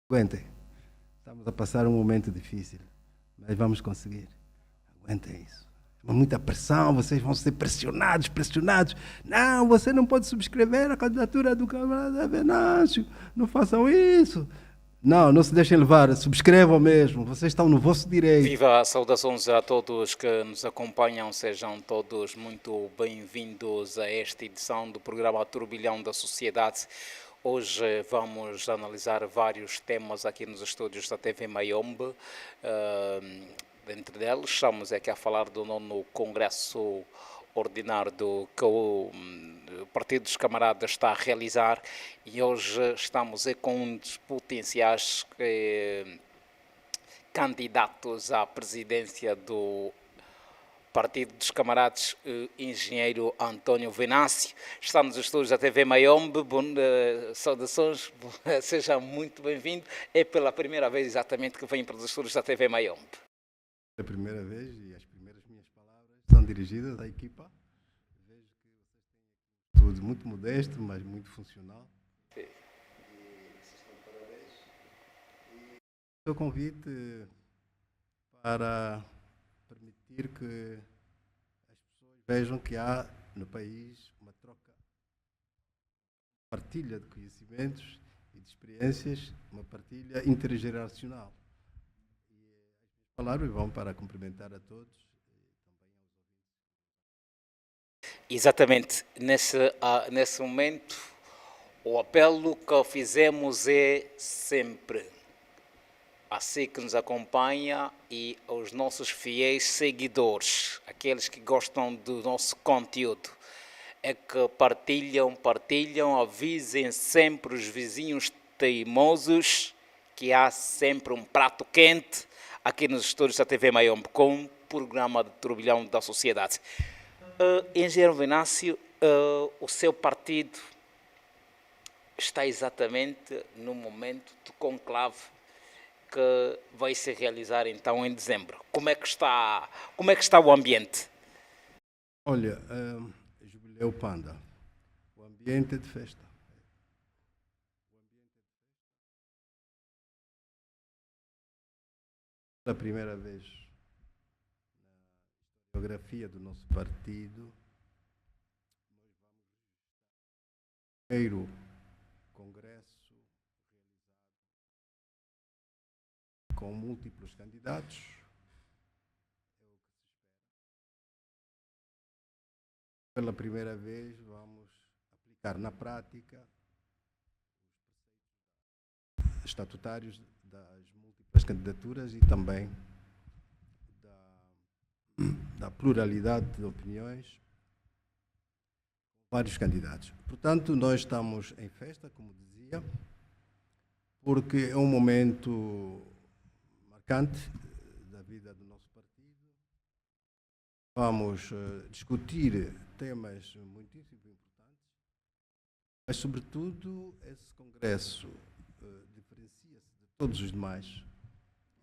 Aguentem. Estamos a passar um momento difícil, mas vamos conseguir. Aguentem isso. Muita pressão, vocês vão ser pressionados, pressionados. Não, você não pode subscrever a candidatura do camarada Venâncio. Não façam isso. Não, não se deixem levar, subscrevam mesmo. Vocês estão no vosso direito. Viva, saudações a todos que nos acompanham, sejam todos muito bem-vindos a esta edição do programa Turbilhão da Sociedade. Hoje vamos analisar vários temas aqui nos estúdios da TV Mayombe. Dentre deles, estamos aqui a falar do nono Congresso Ordinário que o Partido dos Camaradas está a realizar e hoje estamos com um dos potenciais candidatos à presidência do Partido dos Camaradas, engenheiro António Venâncio. Está nos estúdios da TV Mayombe. Saudações, seja muito bem-vindo. É pela primeira vez exatamente que venho para os estúdios da TV Mayombe. É a primeira vez e as primeiras minhas palavras são dirigidas à equipa. Vejo que vocês têm tudo muito modesto, mas muito funcional. Sim. E vocês estão de parabéns. E o convite para permitir que as pessoas vejam que há no país uma troca, partilha de conhecimentos e de experiências, uma partilha intergeracional. Palavras vão para cumprimentar a todos. Exatamente, nesse momento, o apelo que fizemos é sempre a si que nos acompanha e aos nossos fiéis seguidores, aqueles que gostam do nosso conteúdo, é que partilham, avisem sempre os vizinhos teimosos que há sempre um prato quente aqui nos estúdios da TV Mayombe com o programa de Turbilhão da Sociedade. Engenheiro Venâncio, o seu partido está exatamente no momento do conclave que vai se realizar então em dezembro. Como é que está o ambiente? Olha, Jubileu Panda, o ambiente é de festa. Pela primeira vez na biografia do nosso partido, nós vamos primeiro congresso realizado com múltiplos candidatos. Pela primeira vez vamos aplicar na prática os estatutários das múltiplas candidaturas e também da pluralidade de opiniões com vários candidatos. Portanto, nós estamos em festa, como dizia, porque é um momento marcante da vida do nosso partido. Vamos discutir temas muitíssimo importantes, mas, sobretudo, esse congresso diferencia-se de todos os demais.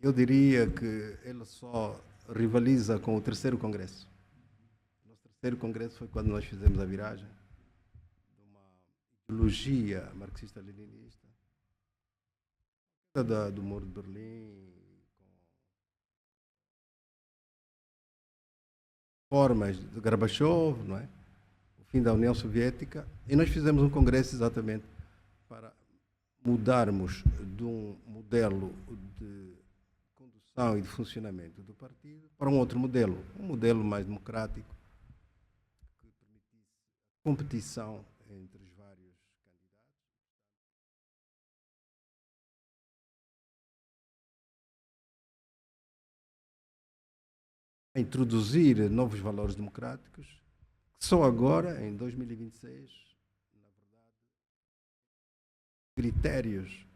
Eu diria que ele só rivaliza com o terceiro congresso. O nosso terceiro congresso foi quando nós fizemos a viragem de uma ideologia marxista-leninista, do Muro de Berlim, com formas de Gorbachev, não é? O fim da União Soviética, e nós fizemos um congresso exatamente para mudarmos de um modelo de condução e de funcionamento do partido para um outro modelo, um modelo mais democrático, que permitisse competição entre os vários candidatos. A introduzir novos valores democráticos, que só agora, em 2026, na verdade, critérios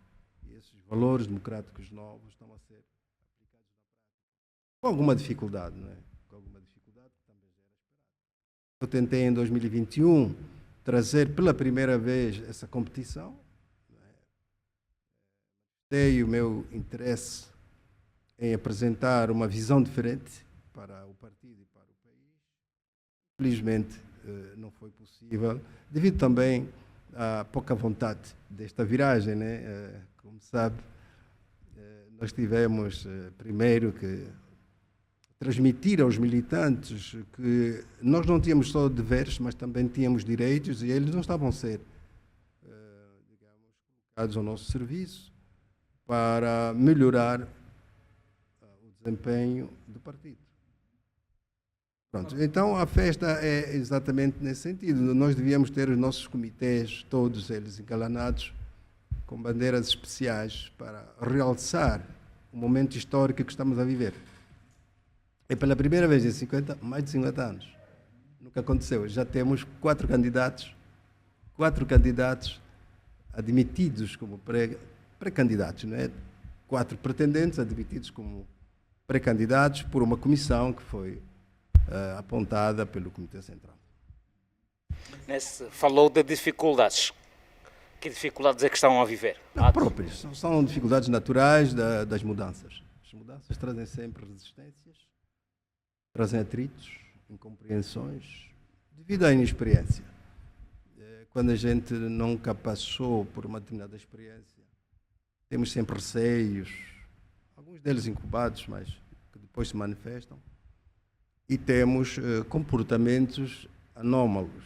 e esses valores democráticos novos estão a ser aplicados na prática. Com alguma dificuldade, não é? Com alguma dificuldade, que também já era esperado. Eu tentei, em 2021, trazer pela primeira vez essa competição. Dei o meu interesse em apresentar uma visão diferente para o partido e para o país. Felizmente, não foi possível, devido também à pouca vontade desta viragem, né? Como sabe, nós tivemos primeiro que transmitir aos militantes que nós não tínhamos só deveres, mas também tínhamos direitos e eles não estavam a ser, digamos, colocados ao nosso serviço para melhorar o desempenho do partido. Pronto, então a festa é exatamente nesse sentido. Nós devíamos ter os nossos comitês, todos eles engalanados, com bandeiras especiais para realçar o momento histórico que estamos a viver. É pela primeira vez em mais de 50 anos. Nunca aconteceu. Já temos 4 candidatos admitidos como pré-candidatos, não é? 4 pretendentes admitidos como pré-candidatos por uma comissão que foi apontada pelo Comitê Central. Falou de dificuldades. Que dificuldades é que estão a viver? Próprias. São dificuldades naturais das mudanças. As mudanças trazem sempre resistências, trazem atritos, incompreensões, devido à inexperiência. Quando a gente nunca passou por uma determinada experiência, temos sempre receios, alguns deles incubados, mas que depois se manifestam, e temos comportamentos anómalos.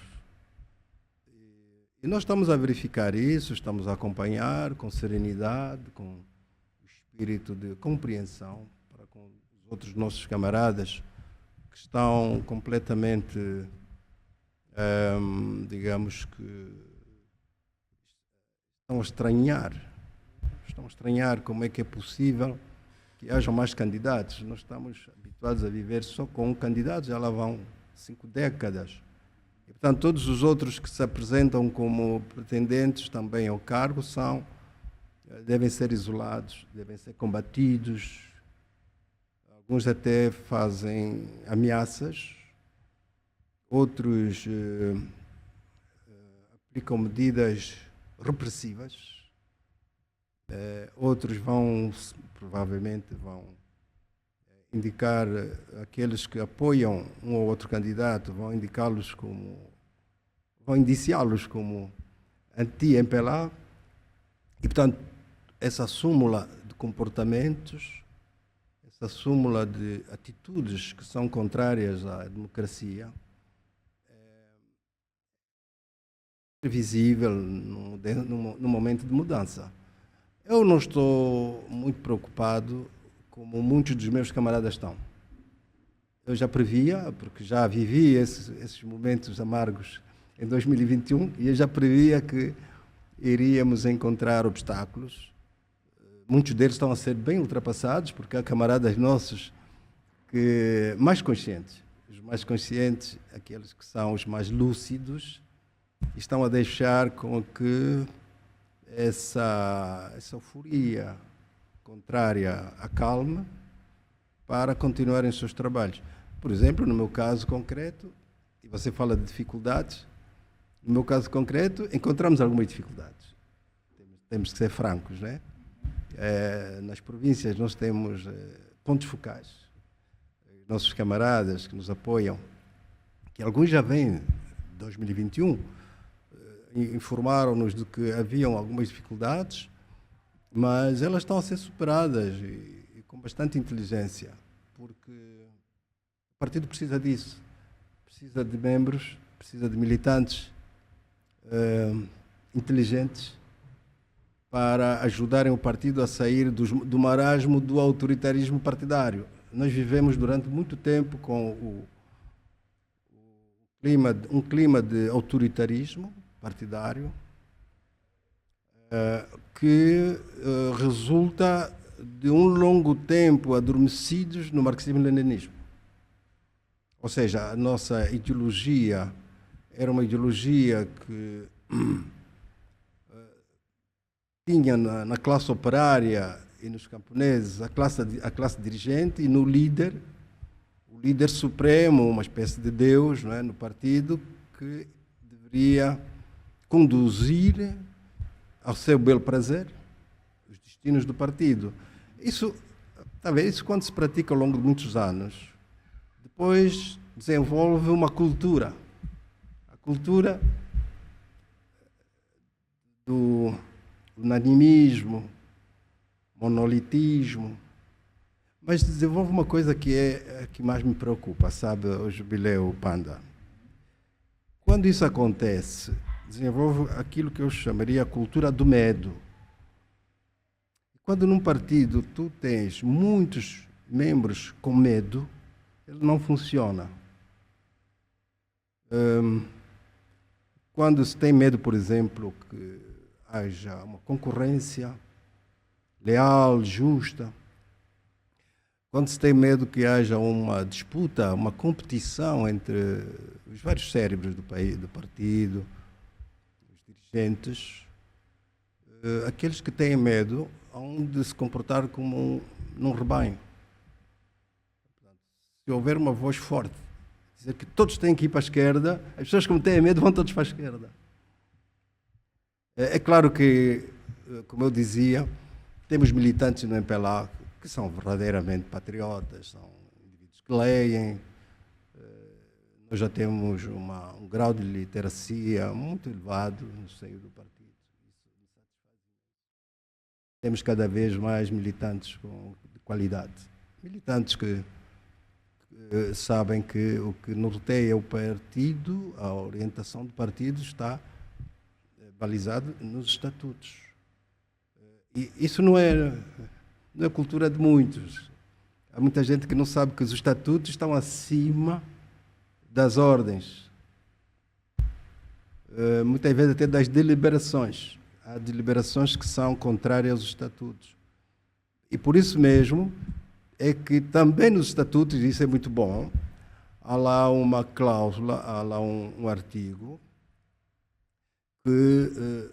E nós estamos a verificar isso, estamos a acompanhar com serenidade, com espírito de compreensão para com os outros nossos camaradas que estão completamente, digamos que, estão a estranhar como é que é possível que hajam mais candidatos. Nós estamos habituados a viver só com um candidato, já lá vão 5 décadas. E, portanto, todos os outros que se apresentam como pretendentes também ao cargo devem ser isolados, devem ser combatidos. Alguns até fazem ameaças, outros aplicam medidas repressivas, outros provavelmente vão indicar aqueles que apoiam um ou outro candidato, vão indiciá-los como anti-MPLA. E, portanto, essa súmula de comportamentos, essa súmula de atitudes que são contrárias à democracia, é previsível no momento de mudança. Eu não estou muito preocupado como muitos dos meus camaradas estão. Eu já previa, porque já vivi esses momentos amargos em 2021, e eu já previa que iríamos encontrar obstáculos. Muitos deles estão a ser bem ultrapassados, porque há camaradas nossos que os mais conscientes, aqueles que são os mais lúcidos, estão a deixar com que essa euforia contrária acalme para continuarem os seus trabalhos. Por exemplo, no meu caso concreto, e você fala de dificuldades, no meu caso concreto, encontramos algumas dificuldades. Temos que ser francos, né? Nas províncias nós temos pontos focais. Nossos camaradas que nos apoiam, que alguns já vêm de 2021, informaram-nos de que haviam algumas dificuldades, mas elas estão a ser superadas e com bastante inteligência, porque o partido precisa disso. Precisa de membros, precisa de militantes inteligentes para ajudarem o partido a sair do marasmo do autoritarismo partidário. Nós vivemos durante muito tempo com um clima de autoritarismo partidário que resulta de um longo tempo adormecidos no marxismo-leninismo. Ou seja, a nossa ideologia era uma ideologia que tinha na classe operária e nos camponeses a classe dirigente e no líder, o líder supremo, uma espécie de Deus, não é, no partido, que deveria conduzir ao seu belo prazer os destinos do partido. Isso quando se pratica ao longo de muitos anos, depois desenvolve uma cultura. A cultura do unanimismo, monolitismo. Mas desenvolve uma coisa que é a que mais me preocupa, sabe, o Jubileu Panda. Quando isso acontece, desenvolve aquilo que eu chamaria a cultura do medo. Quando num partido tu tens muitos membros com medo, ele não funciona. Quando se tem medo, por exemplo, que haja uma concorrência leal, justa, quando se tem medo que haja uma disputa, uma competição entre os vários cérebros do país, do partido, os dirigentes, aqueles que têm medo hão de se comportar como num rebanho. Se houver uma voz forte, dizer que todos têm que ir para a esquerda, as pessoas que não têm medo vão todos para a esquerda. É claro que, como eu dizia, temos militantes no MPLA que são verdadeiramente patriotas, são indivíduos que leem. Nós já temos um grau de literacia muito elevado no seio do partido. Temos cada vez mais militantes de qualidade. Militantes que sabem que o que norteia o partido, a orientação do partido, está balizado nos estatutos. E isso não é cultura de muitos. Há muita gente que não sabe que os estatutos estão acima das ordens. Muitas vezes até das deliberações. Há deliberações que são contrárias aos estatutos. E por isso mesmo é que também nos estatutos, e isso é muito bom, há lá uma cláusula, há lá um artigo que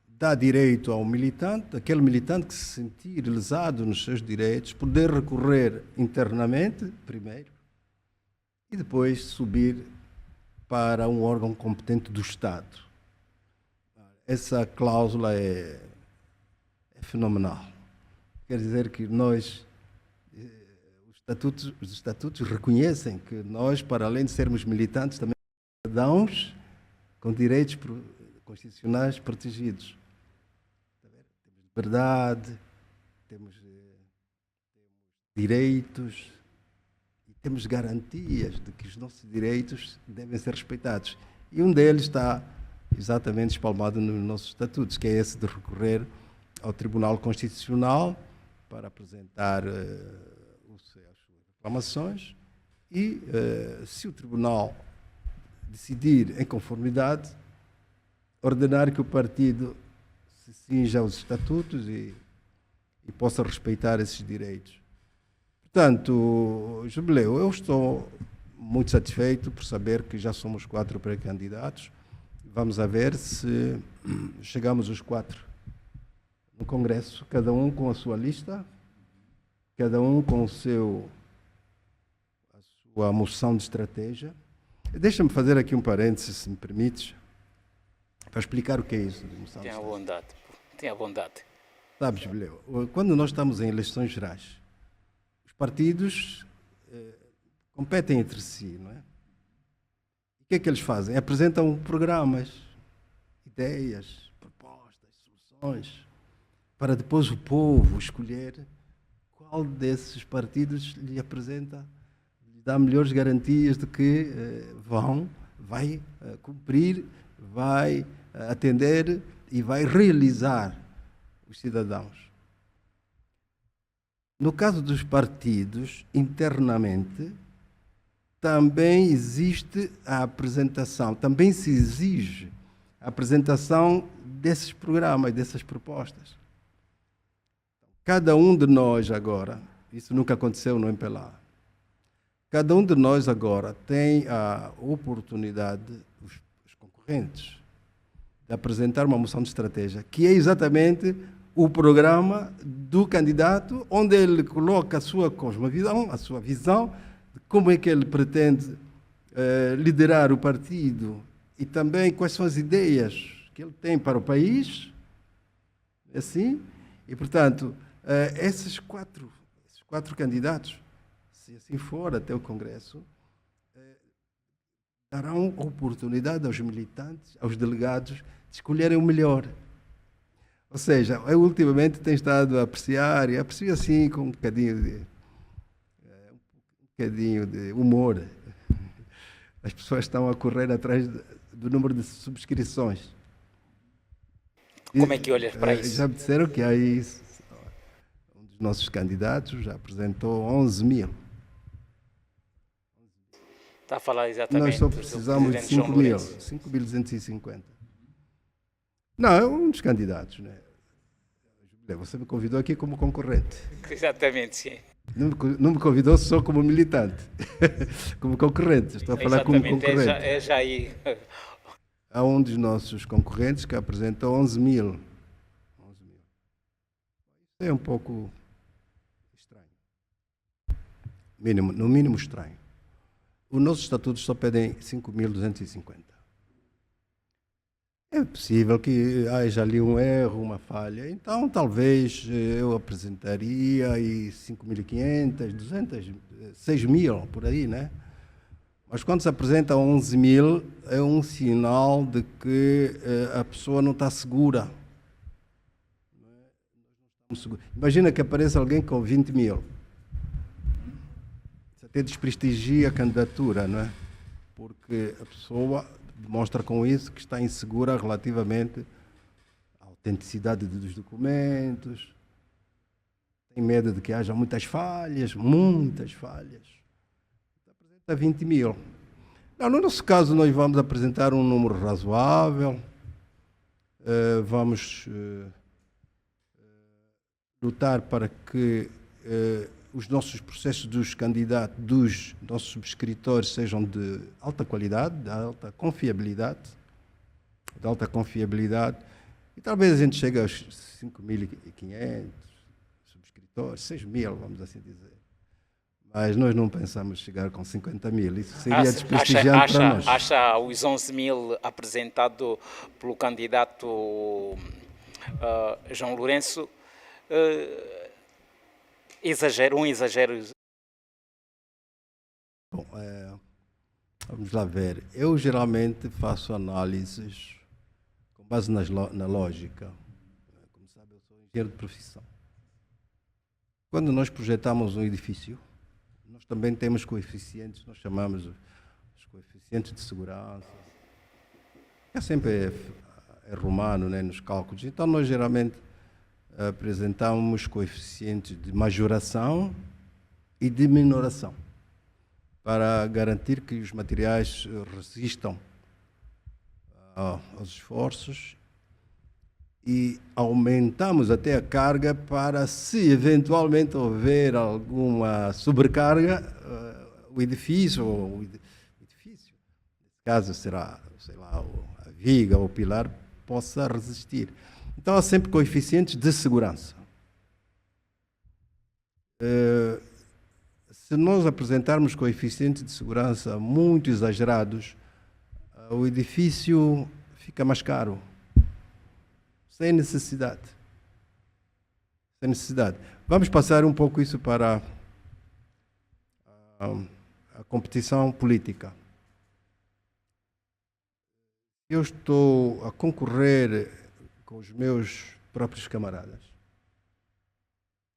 dá direito ao militante, aquele militante que se sentir lesado nos seus direitos, poder recorrer internamente, primeiro, e depois subir para um órgão competente do Estado. Essa cláusula é fenomenal. Quer dizer que nós, os estatutos reconhecem que nós, para além de sermos militantes, também somos cidadãos com direitos constitucionais protegidos. Temos liberdade, temos direitos e temos garantias de que os nossos direitos devem ser respeitados. E um deles está exatamente espalmado nos nossos estatutos, que é esse de recorrer ao Tribunal Constitucional para apresentar as suas reclamações e, se o Tribunal decidir em conformidade, ordenar que o partido se cinja aos estatutos e possa respeitar esses direitos. Portanto, Jubileu, eu estou muito satisfeito por saber que já somos 4 pré-candidatos. Vamos a ver se chegamos os 4 no Congresso, cada um com a sua lista, cada um com a sua moção de estratégia. Deixa-me fazer aqui um parênteses, se me permites, para explicar o que é isso de moção de estratégia. Tenha bondade. Sabes, Jubileu, quando nós estamos em eleições gerais, os partidos competem entre si, não é? O que é que eles fazem? Apresentam programas, ideias, propostas, soluções, para depois o povo escolher qual desses partidos lhe apresenta, lhe dá melhores garantias de que vai cumprir, vai atender e vai realizar os cidadãos. No caso dos partidos, internamente, também existe a apresentação, também se exige a apresentação desses programas, dessas propostas. Cada um de nós agora, isso nunca aconteceu no MPLA, cada um de nós agora tem a oportunidade, os concorrentes, de apresentar uma moção de estratégia, que é exatamente o programa do candidato, onde ele coloca a sua cosmovisão, a sua visão, como é que ele pretende liderar o partido e também quais são as ideias que ele tem para o país, assim, e portanto, esses quatro candidatos, se assim for até o Congresso, darão oportunidade aos militantes, aos delegados, de escolherem o melhor. Ou seja, eu ultimamente tenho estado a apreciar, e aprecio assim com um bocadinho de humor. As pessoas estão a correr atrás do número de subscrições. Como é que olhas para Já isso? me disseram que aí um dos nossos candidatos já apresentou 11 mil. Está a falar Nós só exatamente do precisamos de presidente João 5 mil, Lourenço. 5.250. Não, é um dos candidatos, né? Você me convidou aqui como concorrente. Exatamente, sim. Não me convidou só como militante, como concorrente. Estou a falar como Exatamente, concorrente. é já aí. Há um dos nossos concorrentes que apresentou 11 mil. 11 mil. Isso é um pouco estranho. No mínimo estranho. Os nossos estatutos só pedem 5.250. É possível que haja ali um erro, uma falha. Então, talvez eu apresentaria aí 5.500, 200, 6.000, por aí, né? Mas quando se apresenta 11 mil, é um sinal de que a pessoa não está segura. Imagina que apareça alguém com 20 mil. Isso até desprestigia a candidatura, não é? Porque a pessoa demonstra com isso que está insegura relativamente à autenticidade dos documentos, tem medo de que haja muitas falhas. Apresenta 20 mil. Não, no nosso caso, nós vamos apresentar um número razoável, vamos lutar para que os nossos processos dos candidatos, dos nossos subscritores, sejam de alta qualidade, de alta confiabilidade, e talvez a gente chegue aos 5.500 subscritores, 6.000, vamos assim dizer. Mas nós não pensamos chegar com 50 mil, isso seria desprestigiante para nós. Acha os 11 mil apresentados pelo candidato João Lourenço um exagero? Bom, vamos lá ver. Eu geralmente faço análises com base na lógica. Como sabe, eu sou engenheiro de profissão. Quando nós projetamos um edifício, nós também temos coeficientes, nós chamamos os coeficientes de segurança. Sempre é romano, né, nos cálculos. Então, nós geralmente apresentamos coeficientes de majoração e de minoração para garantir que os materiais resistam aos esforços, e aumentamos até a carga para, se eventualmente houver alguma sobrecarga, o edifício, nesse caso será, sei lá, a viga ou o pilar, possa resistir. Então, há sempre coeficientes de segurança. Se nós apresentarmos coeficientes de segurança muito exagerados, o edifício fica mais caro, sem necessidade. Vamos passar um pouco isso para a competição política. Eu estou a concorrer com os meus próprios camaradas.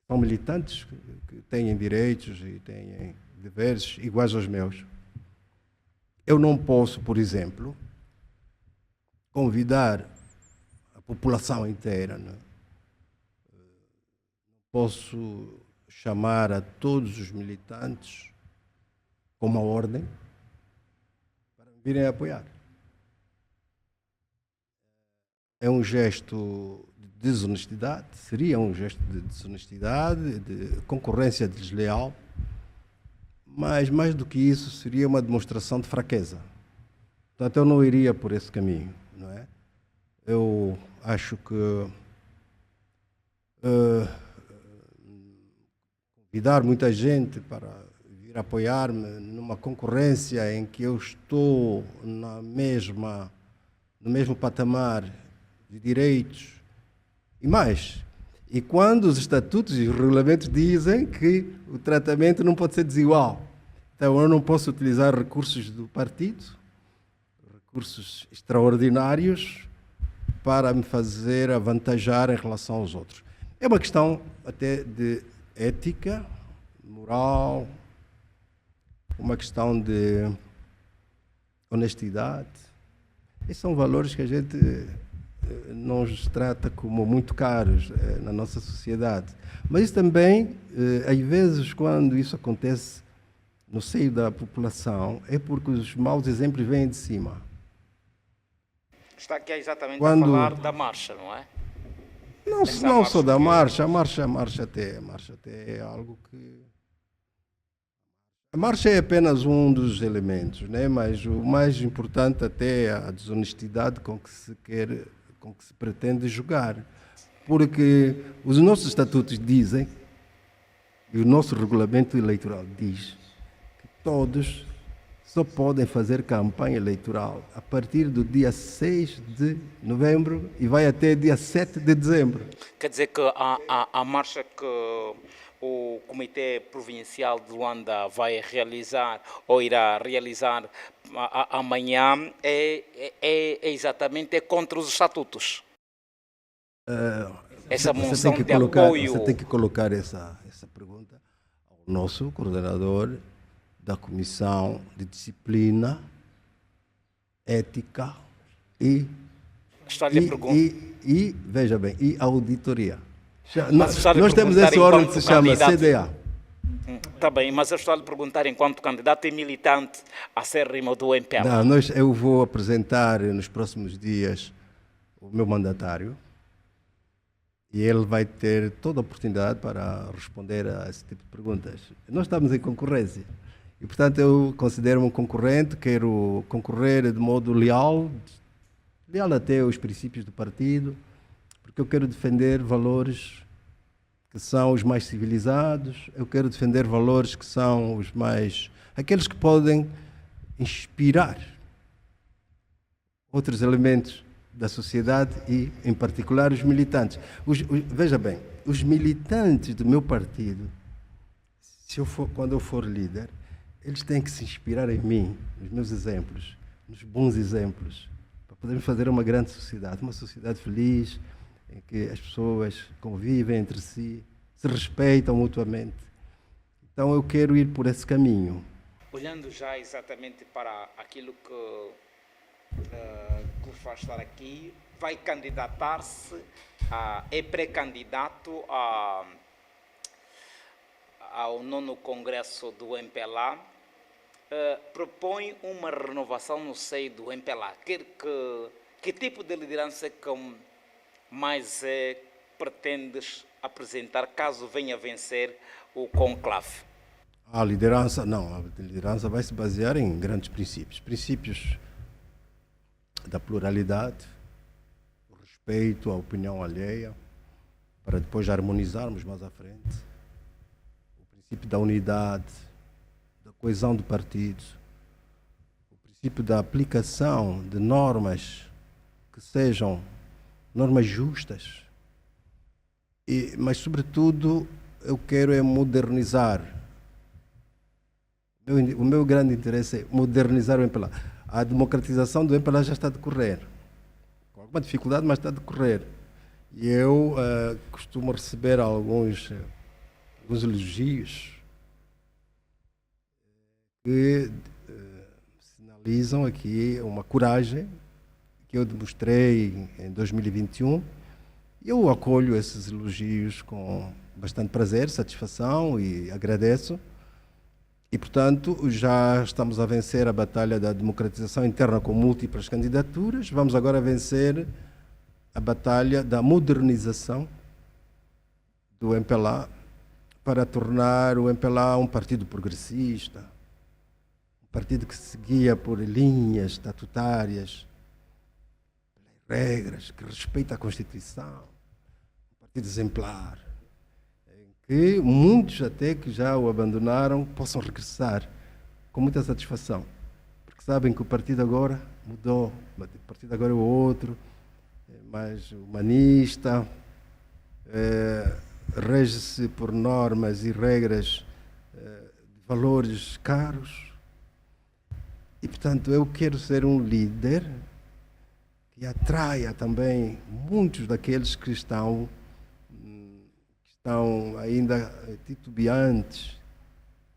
São militantes que têm direitos e têm deveres iguais aos meus. Eu não posso, por exemplo, convidar a população inteira, não posso chamar a todos os militantes com uma ordem para virem apoiar. É um gesto de desonestidade, seria um gesto de desonestidade, de concorrência desleal, mas mais do que isso seria uma demonstração de fraqueza. Portanto, eu não iria por esse caminho, não é? Eu acho que convidar muita gente para vir apoiar-me numa concorrência em que eu estou no mesmo patamar de direitos e mais. E quando os estatutos e os regulamentos dizem que o tratamento não pode ser desigual. Então, eu não posso utilizar recursos do partido, recursos extraordinários, para me fazer avantajar em relação aos outros. É uma questão até de ética, moral, uma questão de honestidade. Esses são valores que a gente não os trata como muito caros na nossa sociedade. Mas isso também, às vezes, quando isso acontece no seio da população, é porque os maus exemplos vêm de cima. Está aqui exatamente a falar da marcha, não é? Não só da marcha, a marcha até é algo que... A marcha é apenas um dos elementos, né? Mas o mais importante até é a desonestidade com que se pretende jogar. Porque os nossos estatutos dizem, e o nosso regulamento eleitoral diz, que todos só podem fazer campanha eleitoral a partir do dia 6 de novembro e vai até dia 7 de dezembro. Quer dizer que a marcha que o Comitê Provincial de Luanda vai realizar ou irá realizar amanhã é exatamente contra os estatutos. Essa moção de apoio. Você tem que colocar essa pergunta ao nosso coordenador da Comissão de Disciplina, Ética e veja bem, e Auditoria. Nós temos esse órgão que se chama CDA. Está bem, mas eu estou a lhe perguntar, enquanto candidato e militante acérrimo do MPLA. Não, eu vou apresentar nos próximos dias o meu mandatário e ele vai ter toda a oportunidade para responder a esse tipo de perguntas. Nós estamos em concorrência e, portanto, eu considero-me um concorrente, quero concorrer de modo leal até aos princípios do partido, porque eu quero defender valores que são os mais civilizados, eu quero defender valores que são os mais... aqueles que podem inspirar outros elementos da sociedade e, em particular, os militantes. Veja bem, os militantes do meu partido, quando eu for líder, eles têm que se inspirar em mim, nos meus exemplos, nos bons exemplos, para podermos fazer uma grande sociedade, uma sociedade feliz, em que as pessoas convivem entre si, se respeitam mutuamente. Então eu quero ir por esse caminho. Olhando já exatamente para aquilo que faz estar aqui, vai candidatar-se, é pré-candidato ao 9º Congresso do MPLA, propõe uma renovação no seio do MPLA. Que tipo de liderança que mais pretendes apresentar caso venha a vencer o conclave? A liderança vai se basear em grandes princípios da pluralidade, o respeito à opinião alheia, para depois harmonizarmos mais à frente, o princípio da unidade, da coesão do partido, o princípio da aplicação de normas que sejam normas justas, mas sobretudo eu quero modernizar. O meu grande interesse é modernizar o MPLA. A democratização do MPLA já está a decorrer, com alguma dificuldade, mas está a decorrer. E eu costumo receber alguns elogios que sinalizam aqui uma coragem que eu demonstrei em 2021. Eu acolho esses elogios com bastante prazer, satisfação e agradeço. E, portanto, já estamos a vencer a batalha da democratização interna com múltiplas candidaturas. Vamos agora vencer a batalha da modernização do MPLA para tornar o MPLA um partido progressista, um partido que se guia por linhas estatutárias, regras, que respeita a Constituição, um partido exemplar, que muitos até que já o abandonaram possam regressar com muita satisfação, porque sabem que o partido agora mudou, o partido agora é o outro, é mais humanista, rege-se por normas e regras de valores caros, e portanto eu quero ser um líder que atraia também muitos daqueles que estão ainda titubeantes,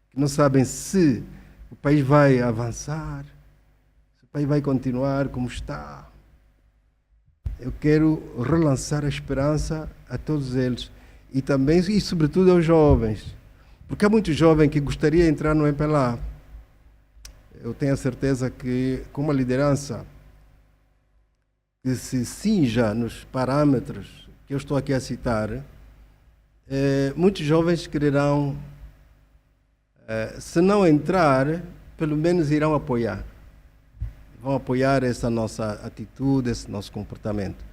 que não sabem se o país vai avançar, se o país vai continuar como está. Eu quero relançar a esperança a todos eles e também, e sobretudo aos jovens, porque há muitos jovens que gostariam de entrar no MPLA. Eu tenho a certeza que com uma liderança que se cinja nos parâmetros que eu estou aqui a citar, muitos jovens quererão, se não entrar, pelo menos irão apoiar. Vão apoiar essa nossa atitude, esse nosso comportamento.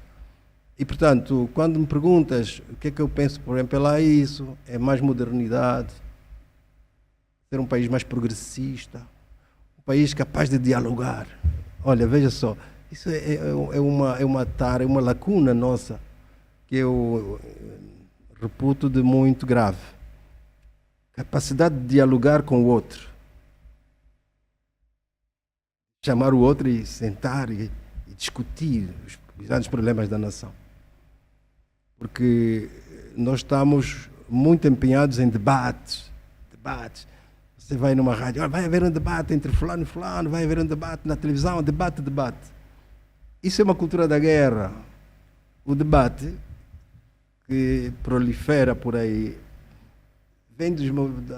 E, portanto, quando me perguntas o que é que eu penso, por exemplo, é isso, é mais modernidade, ser um país mais progressista, um país capaz de dialogar. Olha, veja só, isso é uma tara, é uma lacuna nossa, que eu reputo de muito grave. Capacidade de dialogar com o outro. Chamar o outro e sentar e discutir os grandes problemas da nação. Porque nós estamos muito empenhados em debates. Você vai numa rádio, vai haver um debate entre fulano e fulano, vai haver um debate na televisão, debate. Isso é uma cultura da guerra. O debate que prolifera por aí vem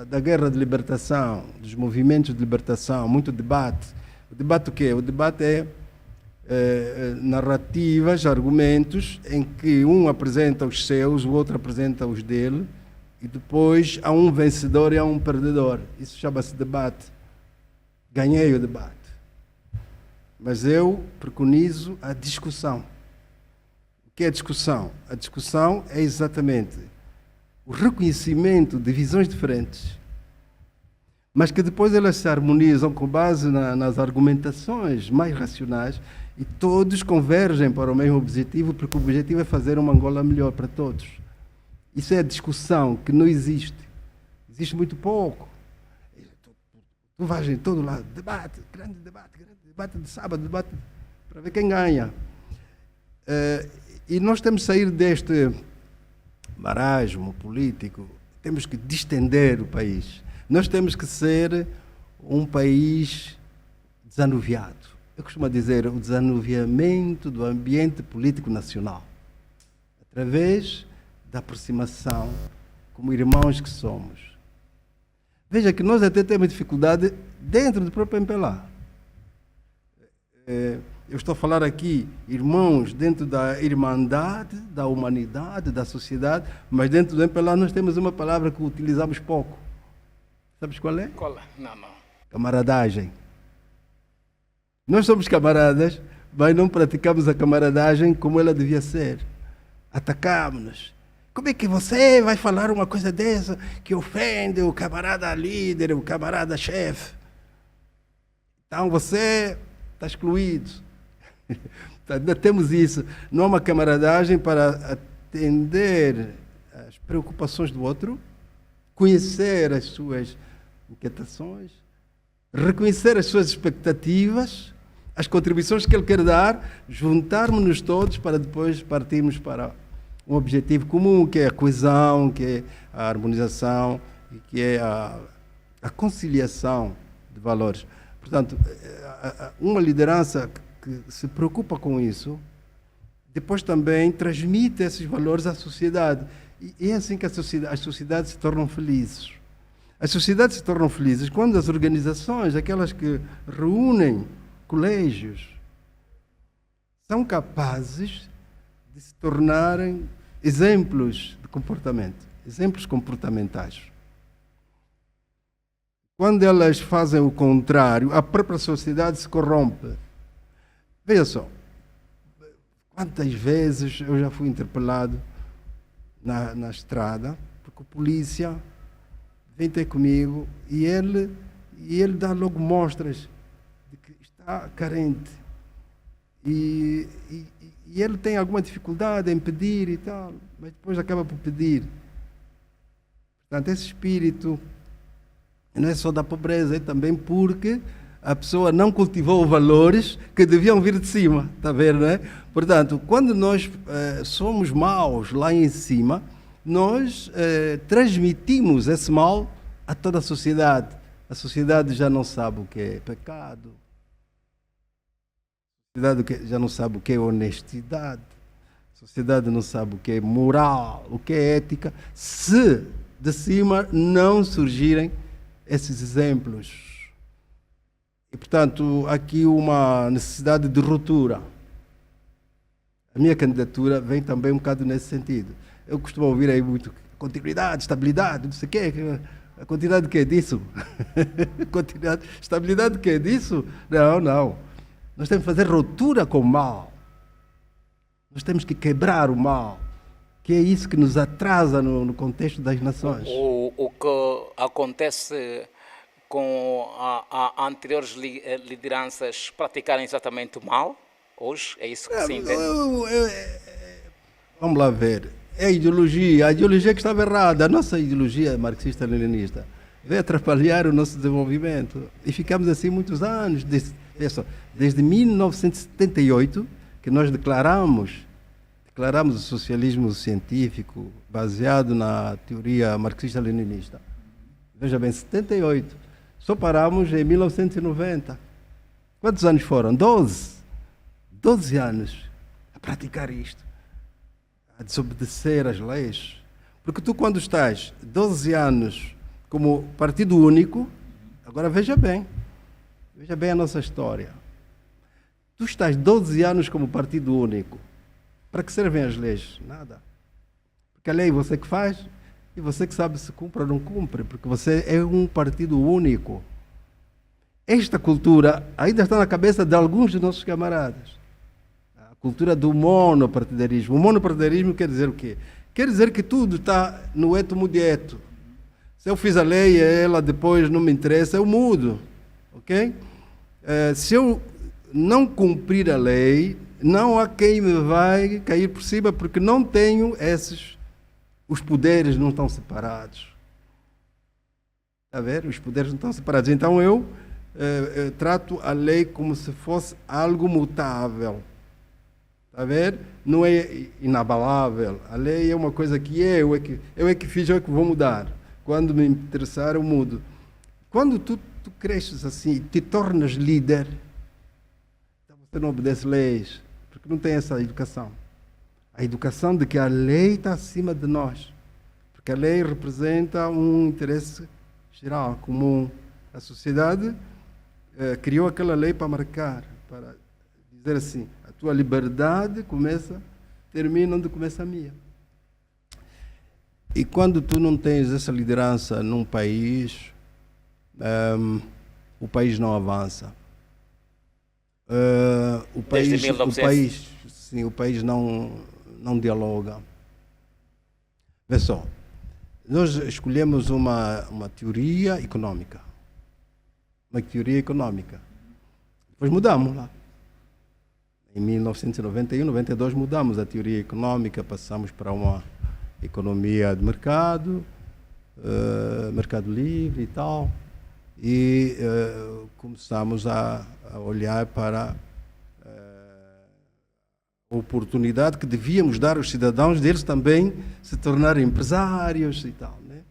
da guerra de libertação, dos movimentos de libertação, muito debate. O debate o quê? O debate é narrativas, argumentos, em que um apresenta os seus, o outro apresenta os dele, e depois há um vencedor e há um perdedor. Isso chama-se debate. Ganhei o debate. Mas eu preconizo a discussão. O que é a discussão? A discussão é exatamente o reconhecimento de visões diferentes, mas que depois elas se harmonizam com base nas argumentações mais racionais e todos convergem para o mesmo objetivo, porque o objetivo é fazer uma Angola melhor para todos. Isso é a discussão que não existe. Existe muito pouco. Tu vais em todo lado, grande debate de sábado, debate para ver quem ganha. E nós temos que sair deste marasmo político, temos que distender o país. Nós temos que ser um país desanuviado. Eu costumo dizer o desanuviamento do ambiente político nacional, através da aproximação como irmãos que somos. Veja que nós até temos dificuldade dentro do próprio MPLA. Eu estou a falar aqui, irmãos, dentro da irmandade, da humanidade, da sociedade, mas dentro do MPLA nós temos uma palavra que utilizamos pouco. Sabes qual é? Qual é? Não. Camaradagem. Nós somos camaradas, mas não praticamos a camaradagem como ela devia ser. Atacamos-nos. Como é que você vai falar uma coisa dessa que ofende o camarada líder, o camarada chefe? Então você está excluído. Ainda temos isso. Não há uma camaradagem para atender às preocupações do outro, conhecer as suas inquietações, reconhecer as suas expectativas, as contribuições que ele quer dar, juntarmos-nos todos para depois partirmos para um objetivo comum, que é a coesão, que é a harmonização e que é a conciliação de valores. Portanto, uma liderança que se preocupa com isso, depois também transmite esses valores à sociedade. E é assim que as sociedades se tornam felizes. As sociedades se tornam felizes quando as organizações, aquelas que reúnem colégios, são capazes de se tornarem exemplos de comportamento, exemplos comportamentais. Quando elas fazem o contrário, a própria sociedade se corrompe. Veja só, quantas vezes eu já fui interpelado na estrada, porque o polícia vem ter comigo e ele dá logo mostras de que está carente. E ele tem alguma dificuldade em pedir e tal, mas depois acaba por pedir. Portanto, esse espírito não é só da pobreza, é também porque a pessoa não cultivou valores que deviam vir de cima, está a ver, não é? Portanto, quando nós somos maus lá em cima, nós transmitimos esse mal a toda a sociedade. A sociedade já não sabe o que é pecado. A sociedade já não sabe o que é honestidade. A sociedade não sabe o que é moral, o que é ética, se de cima não surgirem esses exemplos. E, portanto, aqui uma necessidade de ruptura. A minha candidatura vem também um bocado nesse sentido. Eu costumo ouvir aí muito continuidade, estabilidade, não sei o quê. A quantidade que é disso? Continuidade, estabilidade que é disso? Não, não. Nós temos que fazer ruptura com o mal. Nós temos que quebrar o mal, que é isso que nos atrasa no contexto das nações. O que acontece com anteriores lideranças praticarem exatamente o mal hoje? É isso que se entende? Vamos lá ver. É a ideologia que estava errada. A nossa ideologia marxista-leninista veio atrapalhar o nosso desenvolvimento. E ficamos assim muitos anos. Desde 1978, que nós declaramos o socialismo científico baseado na teoria marxista-leninista. Veja bem, 78. Só paramos em 1990. Quantos anos foram? 12. 12 anos a praticar isto, a desobedecer às leis. Porque tu, quando estás 12 anos como partido único, agora veja bem a nossa história. Tu estás 12 anos como partido único. Para que servem as leis? Nada. Porque a lei você que faz e você que sabe se cumpre ou não cumpre, porque você é um partido único. Esta cultura ainda está na cabeça de alguns dos nossos camaradas. A cultura do monopartidarismo. O monopartidarismo quer dizer o quê? Quer dizer que tudo está no eto mudieto. Se eu fiz a lei e ela depois não me interessa, eu mudo. Ok? Se eu não cumprir a lei, não há quem me vai cair por cima, porque não tenho os poderes não estão separados. Está a ver? Os poderes não estão separados. Então eu trato a lei como se fosse algo mutável. Está a ver? Não é inabalável. A lei é uma coisa que eu é que fiz, eu é que vou mudar. Quando me interessar, eu mudo. Quando tu cresces assim, te tornas líder, então você não obedece leis, porque não tem essa educação. A educação de que a lei está acima de nós. Porque a lei representa um interesse geral, comum. A sociedade criou aquela lei para marcar, para dizer assim, a tua liberdade termina onde começa a minha. E quando tu não tens essa liderança num país, o país não avança. O país não dialoga. Vê só, nós escolhemos uma teoria econômica. Uma teoria econômica. Depois mudamos lá. Em 1991, 92 mudamos a teoria econômica, passamos para uma economia de mercado, mercado livre e tal. E começamos a olhar para a oportunidade que devíamos dar aos cidadãos deles também se tornarem empresários e tal, né?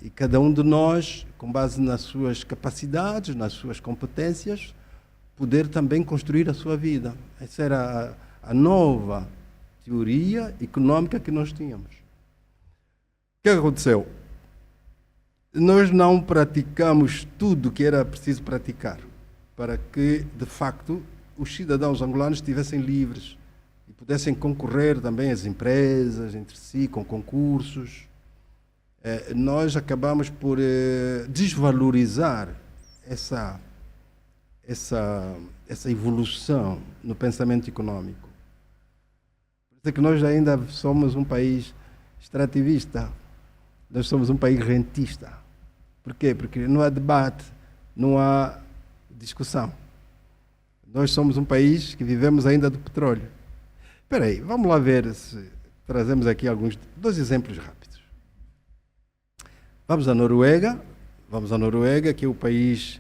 E cada um de nós, com base nas suas capacidades, nas suas competências, poder também construir a sua vida. Essa era a nova teoria econômica que nós tínhamos. O que aconteceu? Nós não praticamos tudo o que era preciso praticar para que, de facto, os cidadãos angolanos estivessem livres e pudessem concorrer também as empresas entre si, com concursos. Nós acabamos por desvalorizar essa evolução no pensamento econômico. Por isso é que nós ainda somos um país extrativista, nós somos um país rentista. Por quê? Porque não há debate, não há discussão. Nós somos um país que vivemos ainda do petróleo. Espera aí, vamos lá ver se trazemos aqui dois exemplos rápidos. Vamos à Noruega, que é o país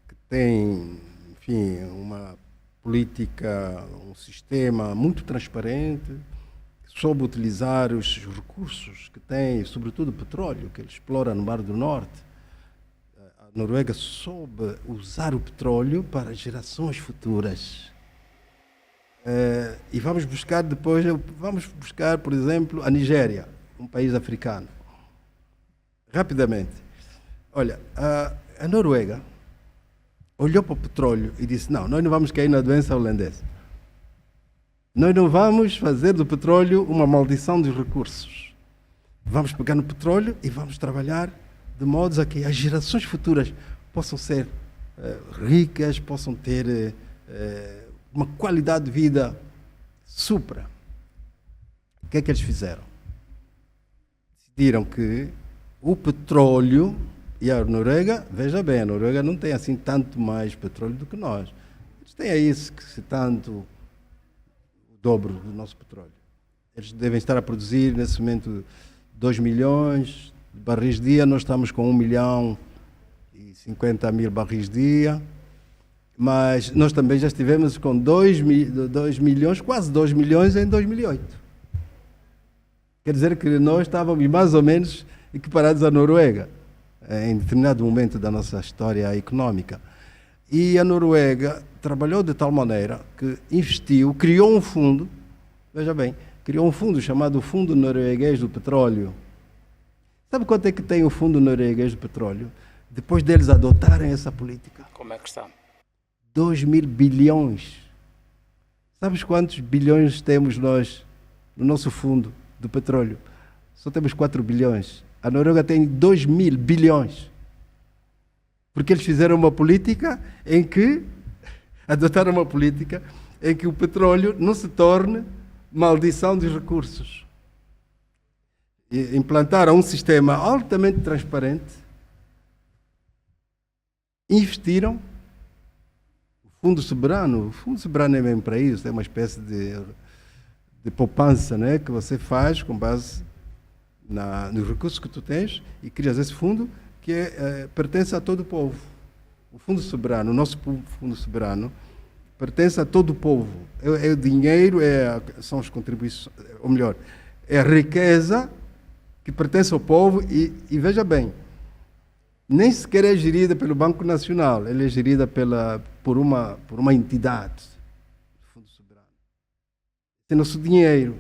que tem, enfim, uma política, um sistema muito transparente, soube utilizar os recursos que tem, sobretudo o petróleo, que ele explora no Mar do Norte. A Noruega soube usar o petróleo para gerações futuras. E vamos buscar depois, por exemplo, a Nigéria, um país africano. Rapidamente. Olha, a Noruega olhou para o petróleo e disse, não, nós não vamos cair na doença holandesa. Nós não vamos fazer do petróleo uma maldição dos recursos. Vamos pegar no petróleo e vamos trabalhar de modo a que as gerações futuras possam ser ricas, possam ter uma qualidade de vida supra. O que é que eles fizeram? Decidiram que o petróleo e a Noruega, veja bem, a Noruega não tem assim tanto mais petróleo do que nós. Eles têm aí se tanto o dobro do nosso petróleo. Eles devem estar a produzir nesse momento 2 milhões de barris dia, nós estamos com 1 milhão e 50 mil barris dia, mas nós também já estivemos com 2 milhões, quase 2 milhões em 2008. Quer dizer que nós estávamos mais ou menos equiparados à Noruega, em determinado momento da nossa história económica. E a Noruega trabalhou de tal maneira que investiu, criou um fundo, veja bem, criou um fundo chamado Fundo Norueguês do Petróleo. Sabe quanto é que tem o Fundo Norueguês do Petróleo? Depois deles adotarem essa política. Como é que está? 2.000 bilhões. Sabes quantos bilhões temos nós no nosso fundo do petróleo? Só temos 4 bilhões. A Noruega tem 2.000 bilhões. Porque eles fizeram uma política em que, adotaram uma política em que o petróleo não se torne maldição dos recursos. E implantaram um sistema altamente transparente, investiram. O Fundo Soberano é mesmo para isso, é uma espécie de poupança, né, que você faz com base nos recursos que tu tens e crias esse fundo que pertence a todo o povo. O Fundo Soberano, o nosso Fundo Soberano, pertence a todo o povo. É o dinheiro, são as contribuições, ou melhor, é a riqueza que pertence ao povo e veja bem, nem sequer é gerida pelo Banco Nacional, ela é gerida por uma entidade, o Fundo Soberano. É nosso dinheiro.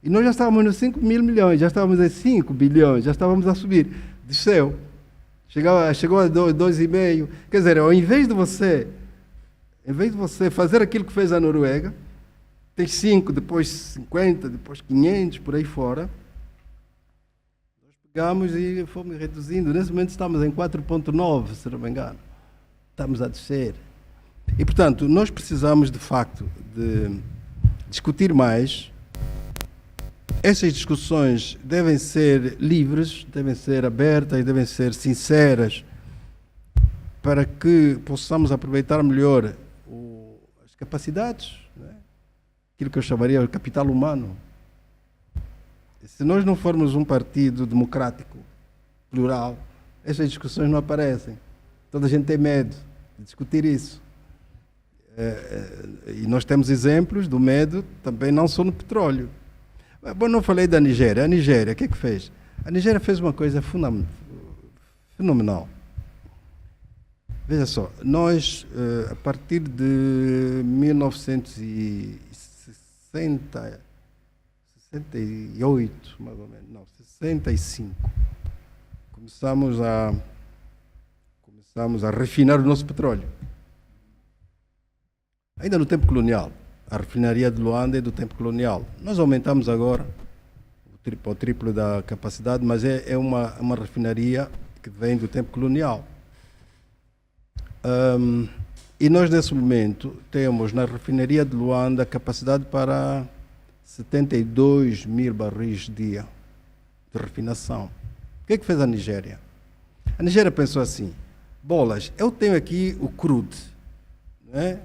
E nós já estávamos nos 5 mil milhões, já estávamos em 5 bilhões, já estávamos a subir. Desceu. Chegou a 2,5. Quer dizer, ao invés de você fazer aquilo que fez a Noruega, tem 5, depois 50, depois 500, por aí fora, nós pegamos e fomos reduzindo. Nesse momento estamos em 4,9, se não me engano. Estamos a descer. E, portanto, nós precisamos, de facto, de discutir mais. Essas discussões devem ser livres, devem ser abertas, devem ser sinceras, para que possamos aproveitar melhor as capacidades, né? Aquilo que eu chamaria de capital humano. E se nós não formos um partido democrático, plural, essas discussões não aparecem. Toda a gente tem medo de discutir isso. E nós temos exemplos do medo também não só no petróleo. Bom, não falei da Nigéria. A Nigéria, o que é que fez? A Nigéria fez uma coisa fenomenal. Veja só, nós, a partir de 1968, mais ou menos, não, 65, começamos a refinar o nosso petróleo. Ainda no tempo colonial. A refinaria de Luanda é do tempo colonial. Nós aumentamos agora o triplo da capacidade, mas é uma refinaria que vem do tempo colonial. E nós, nesse momento, temos na refinaria de Luanda capacidade para 72 mil barris dia de refinação. O que é que fez a Nigéria? A Nigéria pensou assim, bolas, eu tenho aqui o crude, né?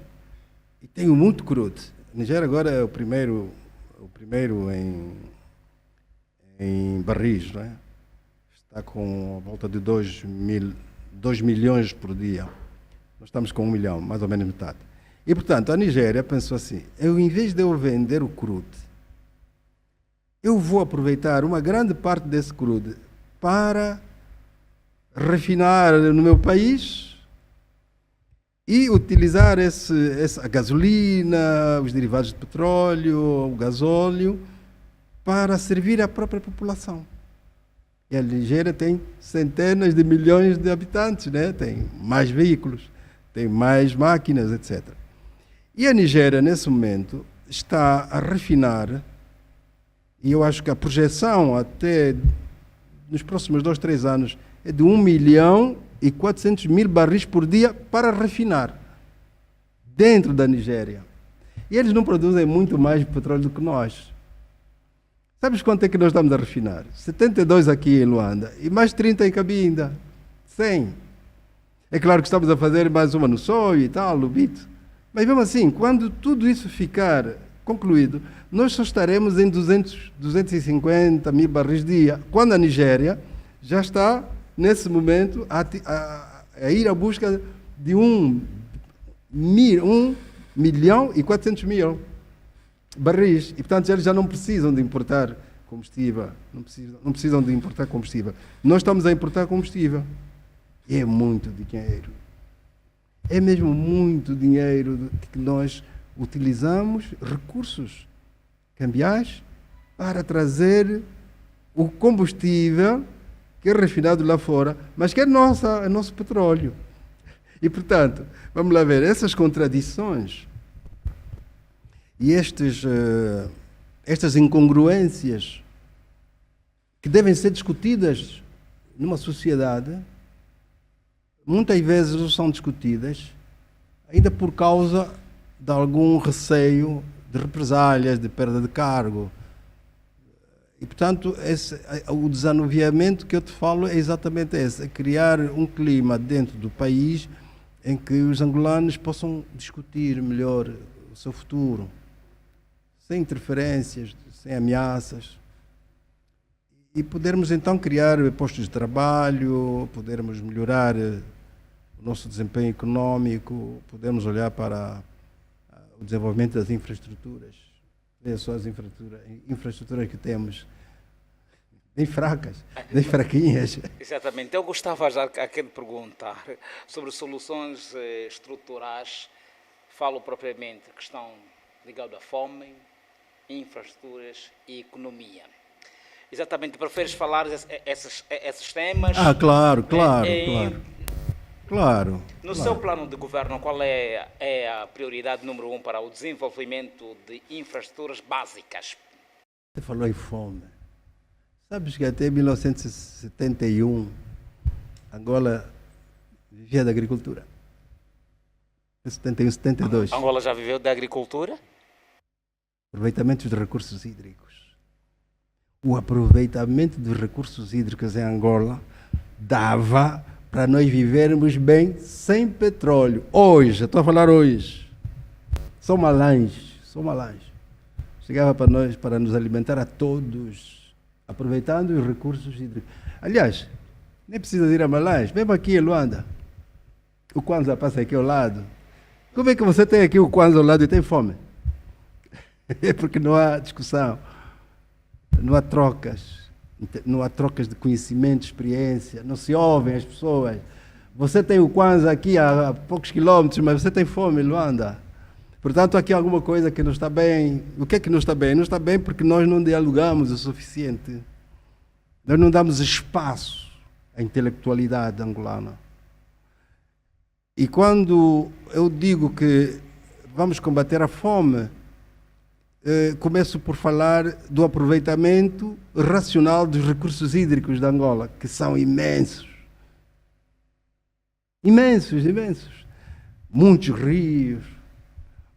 E tenho muito crude. A Nigéria agora é o primeiro em barris, né? Está com a volta de 2 milhões por dia. Nós estamos com 1 milhão, mais ou menos metade. E, portanto, a Nigéria pensou assim, em vez de eu vender o crude, eu vou aproveitar uma grande parte desse crude para refinar no meu país e utilizar a gasolina, os derivados de petróleo, o gasóleo, para servir à própria população. E a Nigéria tem centenas de milhões de habitantes, né? Tem mais veículos, tem mais máquinas, etc. E a Nigéria, nesse momento, está a refinar, e eu acho que a projeção até nos próximos 2, 3 anos é de 1.400.000 barris por dia para refinar dentro da Nigéria. E eles não produzem muito mais petróleo do que nós. Sabes quanto é que nós estamos a refinar? 72 aqui em Luanda e mais 30 em Cabinda. 100. É claro que estamos a fazer mais uma no Soio e tal, no Bito. Mas mesmo assim, quando tudo isso ficar concluído, nós só estaremos em 250 mil barris dia, quando a Nigéria já está, nesse momento, a ir à busca de 1.400.000 barris. E, portanto, eles já não precisam de importar combustível. Não precisam de importar combustível. Nós estamos a importar combustível. E é muito dinheiro. É mesmo muito dinheiro que nós utilizamos, recursos cambiais, para trazer o combustível que é refinado lá fora, mas que é nosso petróleo. E, portanto, vamos lá ver, essas contradições e estas incongruências que devem ser discutidas numa sociedade, muitas vezes não são discutidas, ainda por causa de algum receio de represálias, de perda de cargo. E, portanto, o desanuviamento que eu te falo é exatamente esse, é criar um clima dentro do país em que os angolanos possam discutir melhor o seu futuro, sem interferências, sem ameaças, e podermos então criar postos de trabalho, podermos melhorar o nosso desempenho económico, podermos olhar para o desenvolvimento das infraestruturas. Veja só as infraestruturas que temos, bem fracas, bem fraquinhas. Exatamente. Eu gostava já aqui de perguntar sobre soluções estruturais. Falo propriamente da questão ligada à fome, infraestruturas e economia. Exatamente. Preferes falar esses temas? Claro. No seu plano de governo, qual é a prioridade número 1 para o desenvolvimento de infraestruturas básicas? Você falou em fome. Sabes que até 1971, Angola vivia da agricultura. 71, 72. Angola já viveu da agricultura? Aproveitamento dos recursos hídricos. O aproveitamento dos recursos hídricos em Angola dava para nós vivermos bem sem petróleo. Hoje, eu estou a falar hoje, são malães. Chegava para nos alimentar a todos, aproveitando os recursos hídricos. Aliás, nem precisa ir a Malães, mesmo aqui em Luanda. O Kwanza passa aqui ao lado. Como é que você tem aqui o Kwanza ao lado e tem fome? É porque não há discussão, não há trocas de conhecimento, de experiência, não se ouvem as pessoas. Você tem o Kwanza aqui a poucos quilómetros, mas você tem fome, Luanda. Portanto, aqui há alguma coisa que não está bem. O que é que não está bem? Não está bem porque nós não dialogamos o suficiente. Nós não damos espaço à intelectualidade angolana. E quando eu digo que vamos combater a fome, começo por falar do aproveitamento racional dos recursos hídricos de Angola, que são imensos. Imensos. Muitos rios.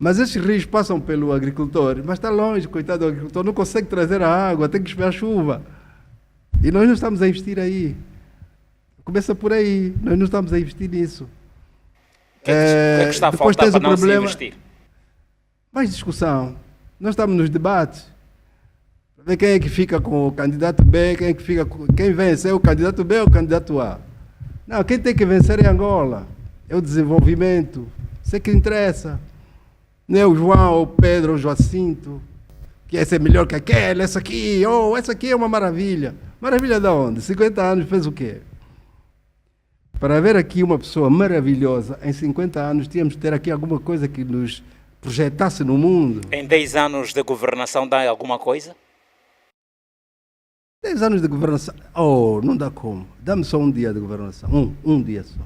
Mas esses rios passam pelo agricultor, mas está longe, coitado do agricultor, não consegue trazer a água, tem que esperar a chuva. E nós não estamos a investir aí. Começa por aí, nós não estamos a investir nisso. O que é que está a faltar para não se investir? Mais discussão. Nós estamos nos debates. Ver quem é que fica com o candidato B, quem vence é o candidato B ou o candidato A. Não, quem tem que vencer é Angola. é o desenvolvimento. Isso é que interessa. Não é o João, o Pedro, o Joacinto, que essa é melhor que aquela, essa aqui é uma maravilha. Maravilha de onde? 50 anos fez o quê? Para ver aqui uma pessoa maravilhosa, em 50 anos tínhamos de ter aqui alguma coisa que nos projetasse no mundo. Em 10 anos de governação dá alguma coisa? 10 anos de governação. Oh, não dá como. Dá-me só um dia de governação. Um dia só.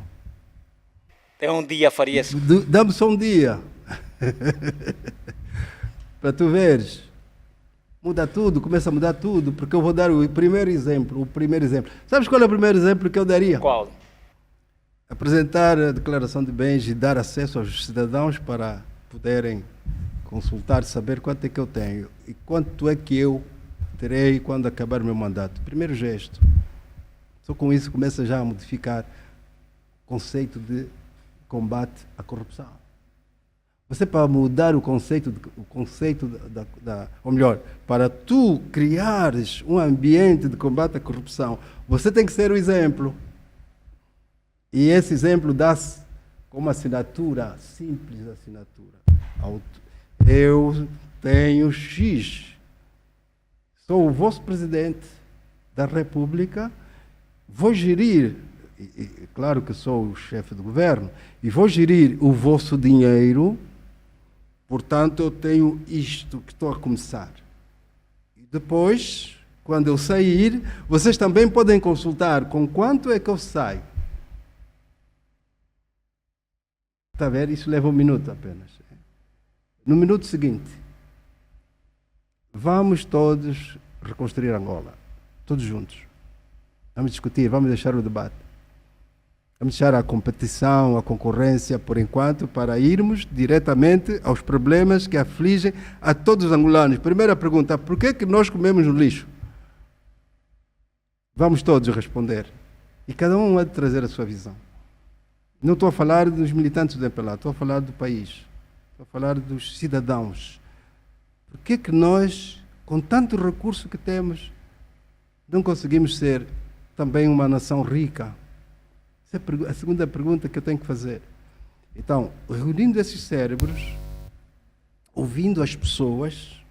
Tem um dia faria isso. Dá-me só um dia. Para tu veres. Muda tudo, começa a mudar tudo, porque eu vou dar o primeiro exemplo. Sabes qual é o primeiro exemplo que eu daria? Qual? Apresentar a declaração de bens e dar acesso aos cidadãos para poderem consultar, saber quanto é que eu tenho e quanto é que eu terei quando acabar o meu mandato. Primeiro gesto. Só com isso começa já a modificar o conceito de combate à corrupção. Você, para mudar o conceito ou melhor, para tu criares um ambiente de combate à corrupção, você tem que ser o exemplo. E esse exemplo dá-se com uma assinatura, simples assinatura. Eu tenho X. Sou o vosso presidente da República, vou gerir, claro que sou o chefe do governo, e vou gerir o vosso dinheiro, portanto eu tenho isto que estou a começar. E depois, quando eu sair, vocês também podem consultar com quanto é que eu saio. Está a ver? Isso leva 1 minuto apenas. No minuto seguinte, vamos todos reconstruir Angola. Todos juntos. Vamos discutir, vamos deixar o debate. Vamos deixar a competição, a concorrência, por enquanto, para irmos diretamente aos problemas que afligem a todos os angolanos. Primeira pergunta, por que é que nós comemos no lixo? Vamos todos responder. E cada um há de trazer a sua visão. Não estou a falar dos militantes do MPLA, estou a falar do país. Estou a falar dos cidadãos. Por que é que nós, com tanto recurso que temos, não conseguimos ser também uma nação rica? Essa é a segunda pergunta que eu tenho que fazer. Então, reunindo esses cérebros, ouvindo as pessoas,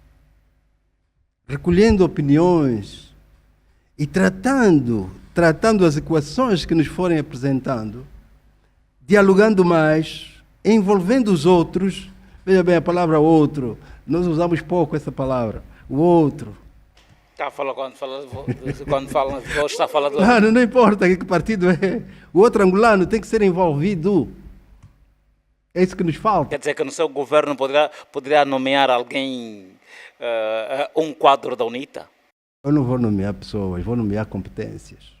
recolhendo opiniões e tratando as equações que nos forem apresentando, dialogando mais, envolvendo os outros. Veja bem a palavra outro, nós usamos pouco essa palavra, o outro. Está a falar quando fala, está a falar do... Não importa que partido é, o outro angolano tem que ser envolvido. É isso que nos falta. Quer dizer que no seu governo poderá nomear alguém, um quadro da UNITA? Eu não vou nomear pessoas, vou nomear competências.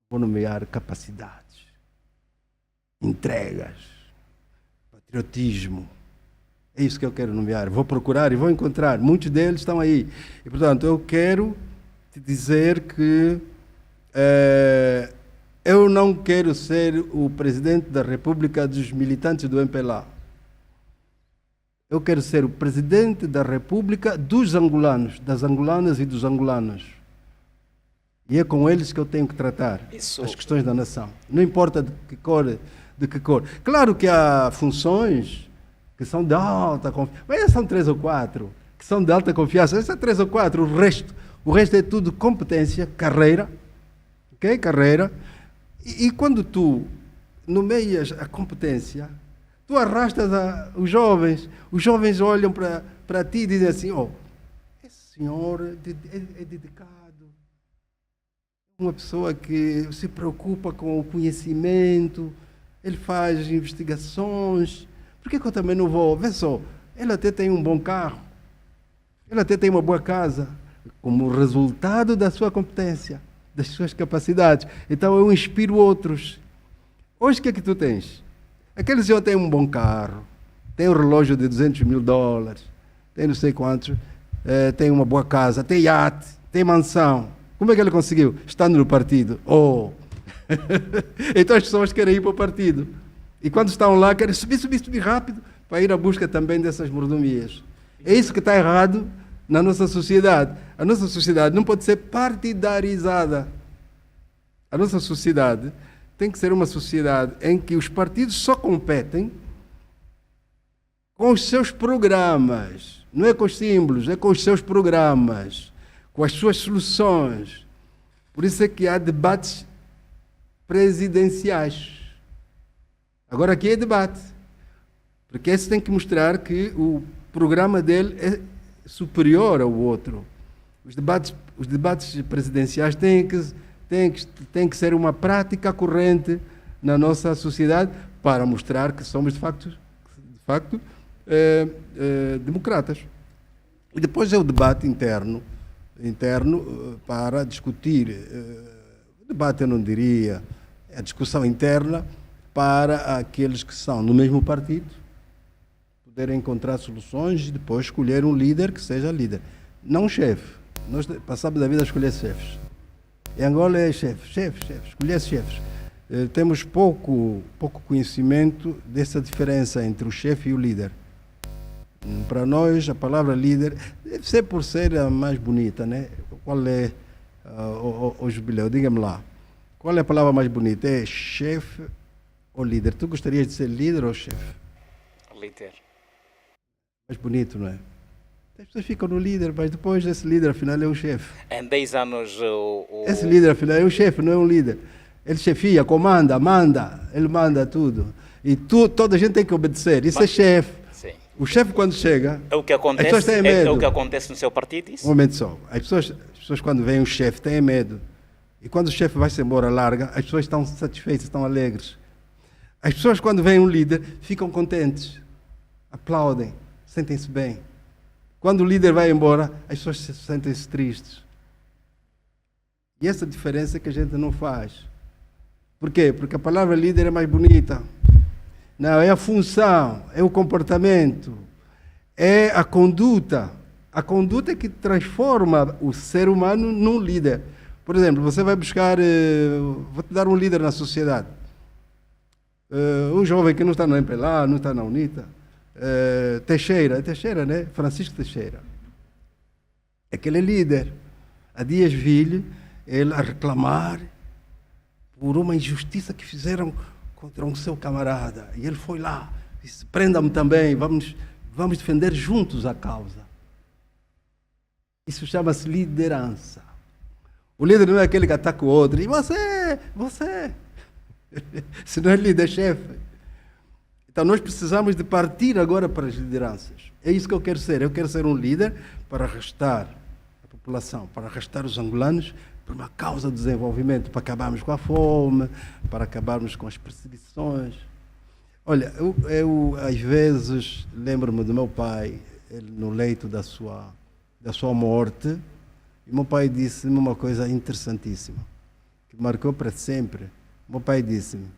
Vou nomear capacidades, entregas, patriotismo. É isso que eu quero nomear. Vou procurar e vou encontrar. Muitos deles estão aí. E, portanto, eu quero te dizer que eu não quero ser o presidente da República dos militantes do MPLA. Eu quero ser o presidente da República dos angolanos, das angolanas e dos angolanos. E é com eles que eu tenho que tratar as questões da nação. Não importa de que cor. Claro que há funções que são de alta confiança, mas são 3 ou 4 que são de alta confiança. Essas 3 ou 4, o resto é tudo competência, carreira, ok? Carreira. E quando tu nomeias a competência, tu arrastas os jovens olham para ti e dizem assim, esse senhor é dedicado, uma pessoa que se preocupa com o conhecimento, ele faz investigações, por que eu também não vou? Vê só, ele até tem um bom carro, ele até tem uma boa casa, como resultado da sua competência, das suas capacidades. Então eu inspiro outros. Hoje o que é que tu tens? Aquele senhor tem um bom carro, tem um relógio de $200 mil, tem não sei quantos, tem uma boa casa, tem iate, tem mansão. Como é que ele conseguiu? Estando no partido. Então as pessoas querem ir para o partido. E quando estão lá, querem subir rápido para ir à busca também dessas mordomias. É isso que está errado na nossa sociedade. A nossa sociedade não pode ser partidarizada. A nossa sociedade tem que ser uma sociedade em que os partidos só competem com os seus programas, não é com os símbolos, é com os seus programas, com as suas soluções. Por isso é que há debates presidenciais. Agora aqui é debate, porque esse tem que mostrar que o programa dele é superior ao outro. Os debates presidenciais têm que ser uma prática corrente na nossa sociedade para mostrar que somos, de facto democratas. E depois é o debate interno para discutir. O debate, eu não diria, é a discussão interna para aqueles que são no mesmo partido poderem encontrar soluções e depois escolher um líder que seja líder. Não um chefe. Nós passamos a vida a escolher chefes. Em Angola é chefe, escolher chefes. Temos pouco conhecimento dessa diferença entre o chefe e o líder. Para nós, a palavra líder deve ser por ser a mais bonita, né? Qual é o Jubileu? Diga-me lá. Qual é a palavra mais bonita? É chefe ou líder? Tu gostarias de ser líder ou chefe? Líder. Mais bonito, não é? As pessoas ficam no líder, mas depois esse líder afinal é um chefe. Em 10 anos Esse líder afinal é um chefe, não é um líder. Ele chefia, comanda, ele manda tudo. E toda a gente tem que obedecer. Isso é chefe. Sim. O chefe quando chega, é o que acontece, as pessoas têm medo. É o que acontece no seu partido, isso? Um momento só. As pessoas quando veem o chefe têm medo. E quando o chefe vai-se embora, larga, as pessoas estão satisfeitas, estão alegres. As pessoas quando veem um líder ficam contentes, aplaudem, sentem-se bem. Quando o líder vai embora, as pessoas sentem-se tristes. E essa diferença que a gente não faz. Por quê? Porque a palavra líder é mais bonita. Não, é a função, é o comportamento, é a conduta. A conduta é que transforma o ser humano num líder. Por exemplo, você vai buscar, vou-te dar um líder na sociedade. Um jovem que não está no MPLA, não está na UNITA. Teixeira, né? Francisco Teixeira. Aquele é líder. Há dias vi ele a reclamar por uma injustiça que fizeram contra um seu camarada. E ele foi lá, disse, prenda-me também, vamos defender juntos a causa. Isso chama-se liderança. O líder não é aquele que ataca o outro. E você. Se não é líder, é chefe. Então nós precisamos de partir agora para as lideranças. É isso que eu quero ser. Eu quero ser um líder para arrastar a população, para arrastar os angolanos por uma causa de desenvolvimento, para acabarmos com a fome, para acabarmos com as perseguições. Olha, eu às vezes lembro-me do meu pai, ele no leito da sua morte, e meu pai disse-me uma coisa interessantíssima, que marcou para sempre. Meu pai disse-me,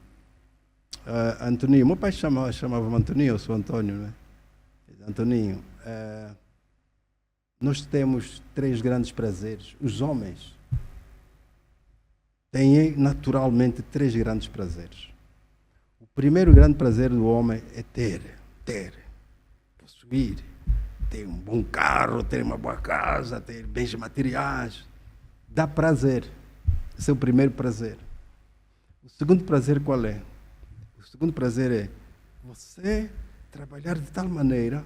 Antoninho, meu pai chamava-me Antoninho, eu sou Antônio, não é? Antoninho, nós temos 3 grandes prazeres. Os homens têm naturalmente 3 grandes prazeres. O primeiro grande prazer do homem é ter, possuir, ter um bom carro, ter uma boa casa, ter bens materiais. Dá prazer. Esse é o primeiro prazer. O segundo prazer qual é? O segundo prazer é você trabalhar de tal maneira,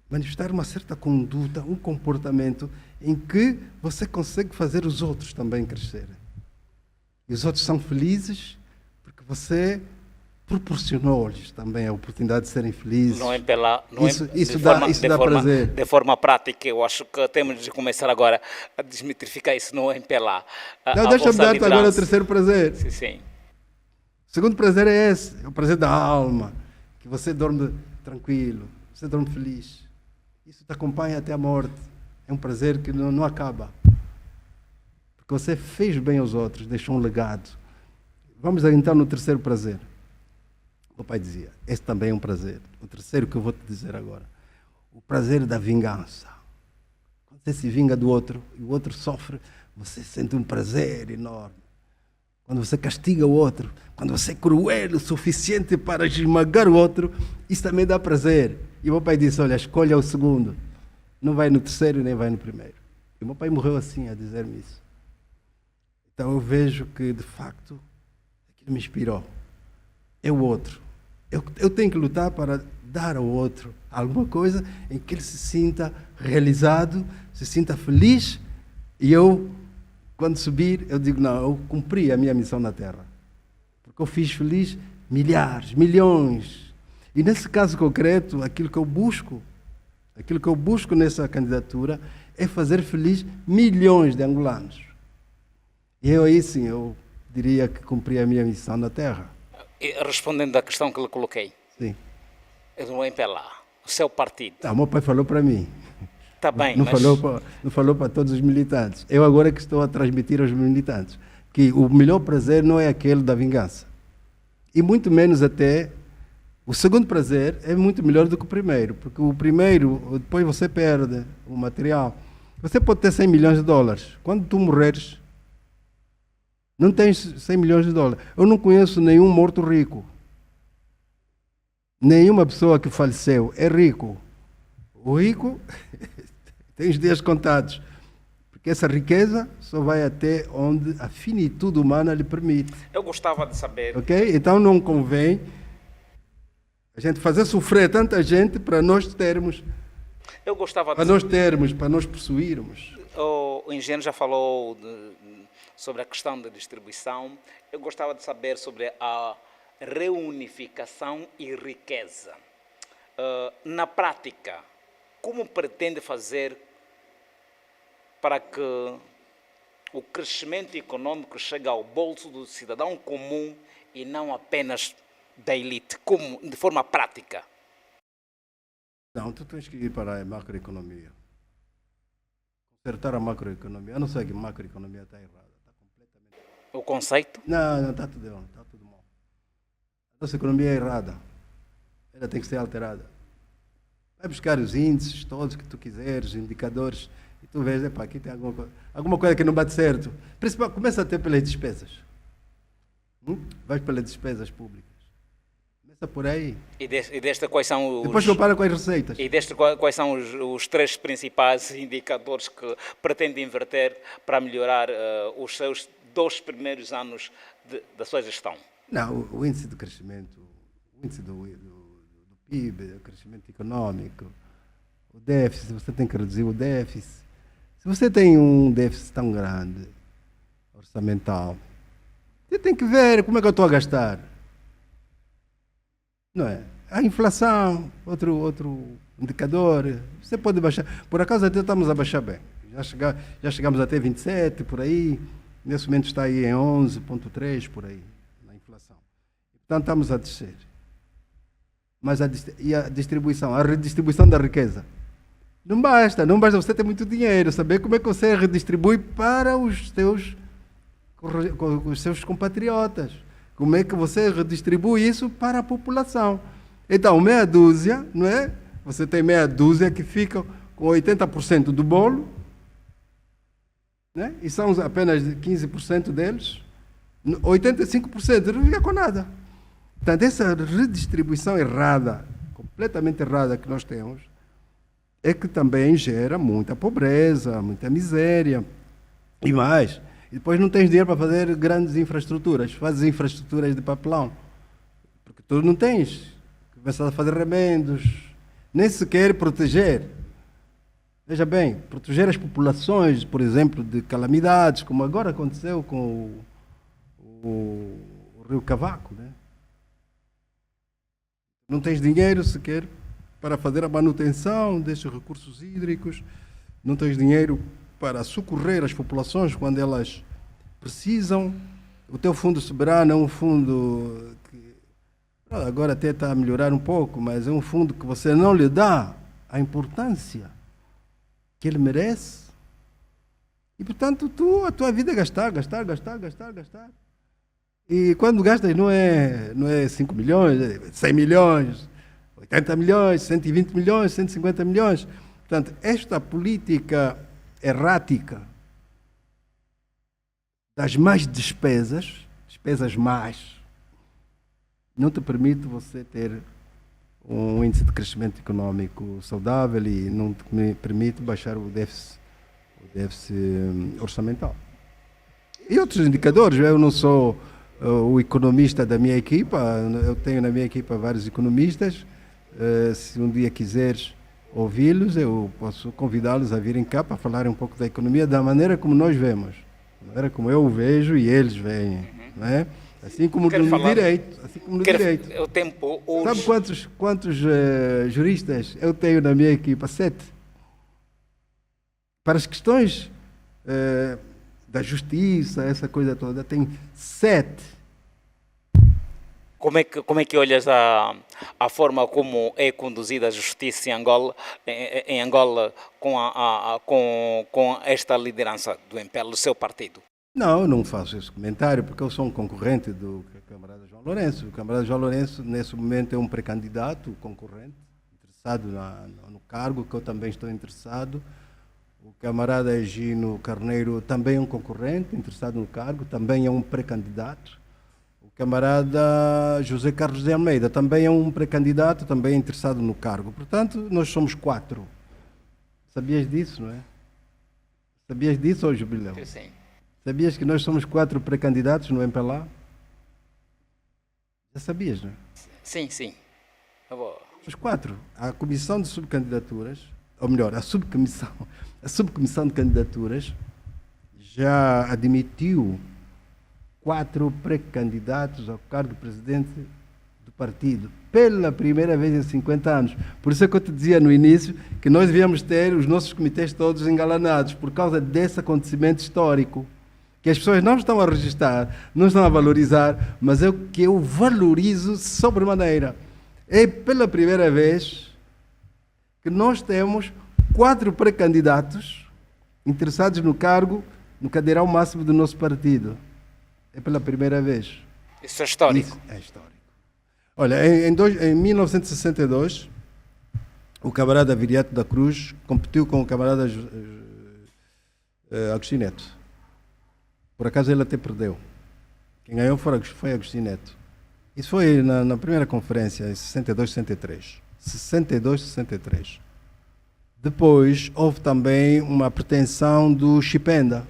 manifestar uma certa conduta, um comportamento em que você consegue fazer os outros também crescerem. E os outros são felizes porque você proporcionou-lhes também a oportunidade de serem felizes. Não é pela, isso dá prazer. De forma prática, eu acho que temos de começar agora a desmistificar isso, não é pela deixa-me dar-te agora o terceiro prazer. Sim. O segundo prazer é esse, é o prazer da alma, que você dorme tranquilo, você dorme feliz. Isso te acompanha até a morte. É um prazer que não acaba. Porque você fez bem aos outros, deixou um legado. Vamos então no terceiro prazer. O pai dizia, esse também é um prazer. O terceiro que eu vou te dizer agora. O prazer da vingança. Quando você se vinga do outro e o outro sofre, você sente um prazer enorme. Quando você castiga o outro, quando você é cruel o suficiente para esmagar o outro, isso também dá prazer. E o meu pai disse, olha, escolha o segundo. Não vai no terceiro nem vai no primeiro. E o meu pai morreu assim, a dizer-me isso. Então eu vejo que, de facto, que me inspirou é o outro. Eu tenho que lutar para dar ao outro alguma coisa em que ele se sinta realizado, se sinta feliz, e eu, quando subir, eu digo, não, eu cumpri a minha missão na Terra. Porque eu fiz feliz milhares, milhões. E nesse caso concreto, aquilo que eu busco nessa candidatura é fazer feliz milhões de angolanos. E eu aí sim, eu diria que cumpri a minha missão na Terra. E respondendo à questão que lhe coloquei, Sim. é do MPLA, o seu partido. Não, meu pai falou para mim. Está bem, Não mas falou para todos os militantes. Eu agora que estou a transmitir aos militantes que o melhor prazer não é aquele da vingança. E muito menos até, o segundo prazer é muito melhor do que o primeiro, porque o primeiro, depois você perde o material. Você pode ter 100 milhões de dólares. Quando tu morreres, não tens 100 milhões de dólares. Eu não conheço nenhum morto rico. Nenhuma pessoa que faleceu é rico. O rico tem os dias contados. Porque essa riqueza só vai até onde a finitude humana lhe permite. eu gostava de saber, Ok? Então não convém a gente fazer sofrer tanta gente para nós termos, para nós possuirmos. o engenheiro já falou sobre a questão da distribuição, eu gostava de saber sobre a reunificação e riqueza. Na prática, como pretende fazer para que o crescimento econômico chegue ao bolso do cidadão comum e não apenas da elite, como de forma prática? Não, tu tens que ir para a macroeconomia. Consertar a macroeconomia. Eu não sei que a macroeconomia está errada. Está completamente... O conceito? Não, está tudo errado, está tudo mal. A nossa economia é errada. Ela tem que ser alterada. Vai buscar os índices todos que tu quiseres, indicadores, e tu vês, epa, aqui tem alguma coisa que não bate certo. Principalmente, começa até pelas despesas. Vais pelas despesas públicas. Começa por aí. E desta quais são os... Depois compara com as receitas. E deste, quais são os três principais indicadores que pretende inverter para melhorar os seus 2 primeiros anos da sua gestão? Não, o índice de crescimento, o índice do PIB, o crescimento econômico, o déficit, você tem que reduzir o déficit. Se você tem um déficit tão grande, orçamental, você tem que ver como é que eu estou a gastar. Não é? A inflação, outro indicador, você pode baixar. Por acaso até estamos a baixar bem. Já chegamos até 27, por aí. Nesse momento está aí em 11,3, por aí, na inflação. Portanto, estamos a descer. Mas a distribuição, a redistribuição da riqueza. Não basta você ter muito dinheiro, saber como é que você redistribui para os seus compatriotas. Como é que você redistribui isso para a população? Então, meia dúzia, não é? Você tem meia dúzia que ficam com 80% do bolo, né? E são apenas 15% deles. 85% não fica com nada. Portanto, essa redistribuição errada, completamente errada que nós temos, é que também gera muita pobreza, muita miséria e mais. E depois não tens dinheiro para fazer grandes infraestruturas, fazes infraestruturas de papelão, porque tu não tens. Começas a fazer remendos, nem sequer proteger. Veja bem, proteger as populações, por exemplo, de calamidades, como agora aconteceu com o Rio Cavaco, né? Não tens dinheiro sequer para fazer a manutenção destes recursos hídricos, não tens dinheiro para socorrer as populações quando elas precisam. O teu fundo soberano é um fundo que agora até está a melhorar um pouco, mas é um fundo que você não lhe dá a importância que ele merece. E, portanto, a tua vida é gastar. E quando gastas não é 5 milhões, é 100 milhões, 80 milhões, 120 milhões, 150 milhões. Portanto, esta política errática das mais despesas mais, não te permite você ter um índice de crescimento econômico saudável e não te permite baixar o déficit orçamental. E outros indicadores, eu não sou o economista da minha equipa. Eu tenho na minha equipa vários economistas. Se um dia quiseres ouvi-los, eu posso convidá-los a virem cá para falarem um pouco da economia da maneira como nós vemos, da maneira como eu vejo e eles veem, não é? Assim como no direito. Assim como no direito. O tempo hoje... Sabe quantos juristas eu tenho na minha equipa? 7. Para as questões da justiça, essa coisa toda, tem 7. Como é que olhas a forma como é conduzida a justiça em Angola com esta liderança do MPL, do seu partido? Não, eu não faço esse comentário porque eu sou um concorrente do camarada João Lourenço. O camarada João Lourenço, nesse momento, é um pré-candidato concorrente, interessado no cargo, que eu também estou interessado. O camarada Egino Carneiro também é um concorrente, interessado no cargo, também é um pré-candidato. O camarada José Carlos de Almeida também é um pré-candidato, também é interessado no cargo. Portanto, nós somos 4. Sabias disso, não é? Sabias disso, ô Jubileu? Sim. Sabias que nós somos 4 pré-candidatos no MPLA? Já sabias, não é? Sim. Os 4. A comissão de subcandidaturas, ou melhor, a subcomissão de candidaturas já admitiu 4 pré-candidatos ao cargo de presidente do partido, pela primeira vez em 50 anos. Por isso é que eu te dizia no início que nós devíamos ter os nossos comitês todos engalanados, por causa desse acontecimento histórico, que as pessoas não estão a registrar, não estão a valorizar, mas é o que eu valorizo sobremaneira. É pela primeira vez que nós temos 4 pré-candidatos interessados no cargo, no cadeirão máximo do nosso partido. É pela primeira vez. Isso é histórico. Isso é histórico. Olha, em 1962, o camarada Viriato da Cruz competiu com o camarada Agostinho Neto. Por acaso ele até perdeu. Quem ganhou foi Agostinho Neto. Isso foi na primeira conferência, em 62, 63. 62, 63. Depois houve também uma pretensão do Chipenda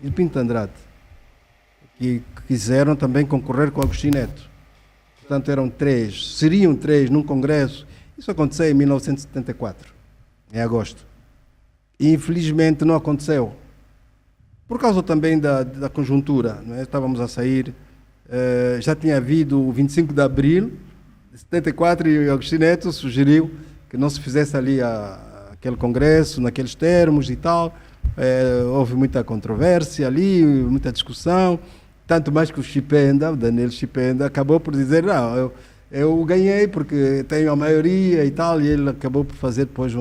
e do Pinto Andrade, que quiseram também concorrer com Agostinho Neto. Portanto, seriam 3 num congresso. Isso aconteceu em 1974, em agosto. E infelizmente não aconteceu. Por causa também da conjuntura, não é? Estávamos a sair, já tinha havido o 25 de abril de 74 e o Agostinho Neto sugeriu que não se fizesse ali aquele congresso, naqueles termos e tal. Houve muita controvérsia ali, muita discussão, tanto mais que o Daniel Chipenda, acabou por dizer, não, eu ganhei porque tenho a maioria e tal, e ele acabou por fazer depois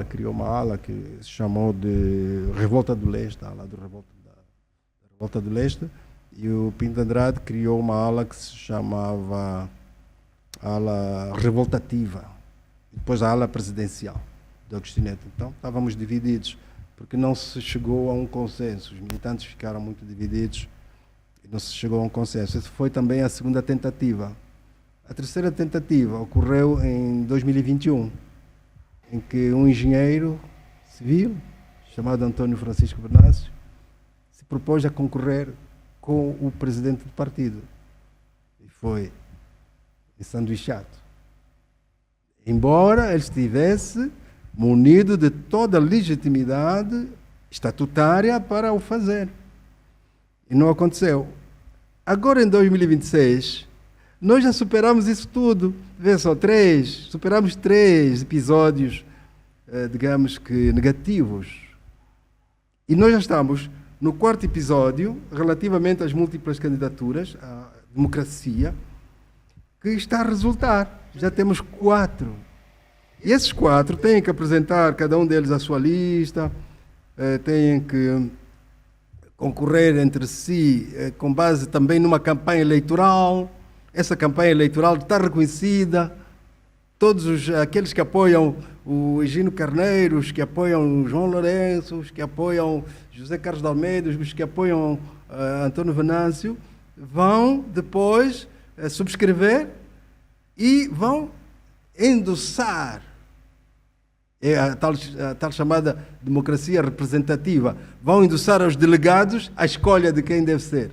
criou uma ala que se chamou de Revolta do Leste, a ala da Revolta do Leste, e o Pinto Andrade criou uma ala que se chamava ala revoltativa, e depois a ala presidencial do Agostinho Neto. Então estávamos divididos, porque não se chegou a um consenso, os militantes ficaram muito divididos e não se chegou a um consenso. Essa foi também a segunda tentativa. A terceira tentativa ocorreu em 2021, em que um engenheiro civil, chamado Antônio Francisco Bernácio, se propôs a concorrer com o presidente do partido. E foi ensanduichado. Embora ele estivesse munido de toda a legitimidade estatutária para o fazer. E não aconteceu. Agora, em 2026, nós já superamos isso tudo. Vê só, superamos 3 episódios, digamos que negativos. E nós já estamos no 4º episódio, relativamente às múltiplas candidaturas, à democracia, que está a resultar. Já temos 4. E esses 4 têm que apresentar, cada um deles, a sua lista, têm que concorrer entre si com base também numa campanha eleitoral. Essa campanha eleitoral está reconhecida. Todos aqueles que apoiam o Egino Carneiro, os que apoiam o João Lourenço, os que apoiam José Carlos de Almeida, os que apoiam António Venâncio, vão depois subscrever e vão endossar a tal chamada democracia representativa. Vão endossar aos delegados a escolha de quem deve ser.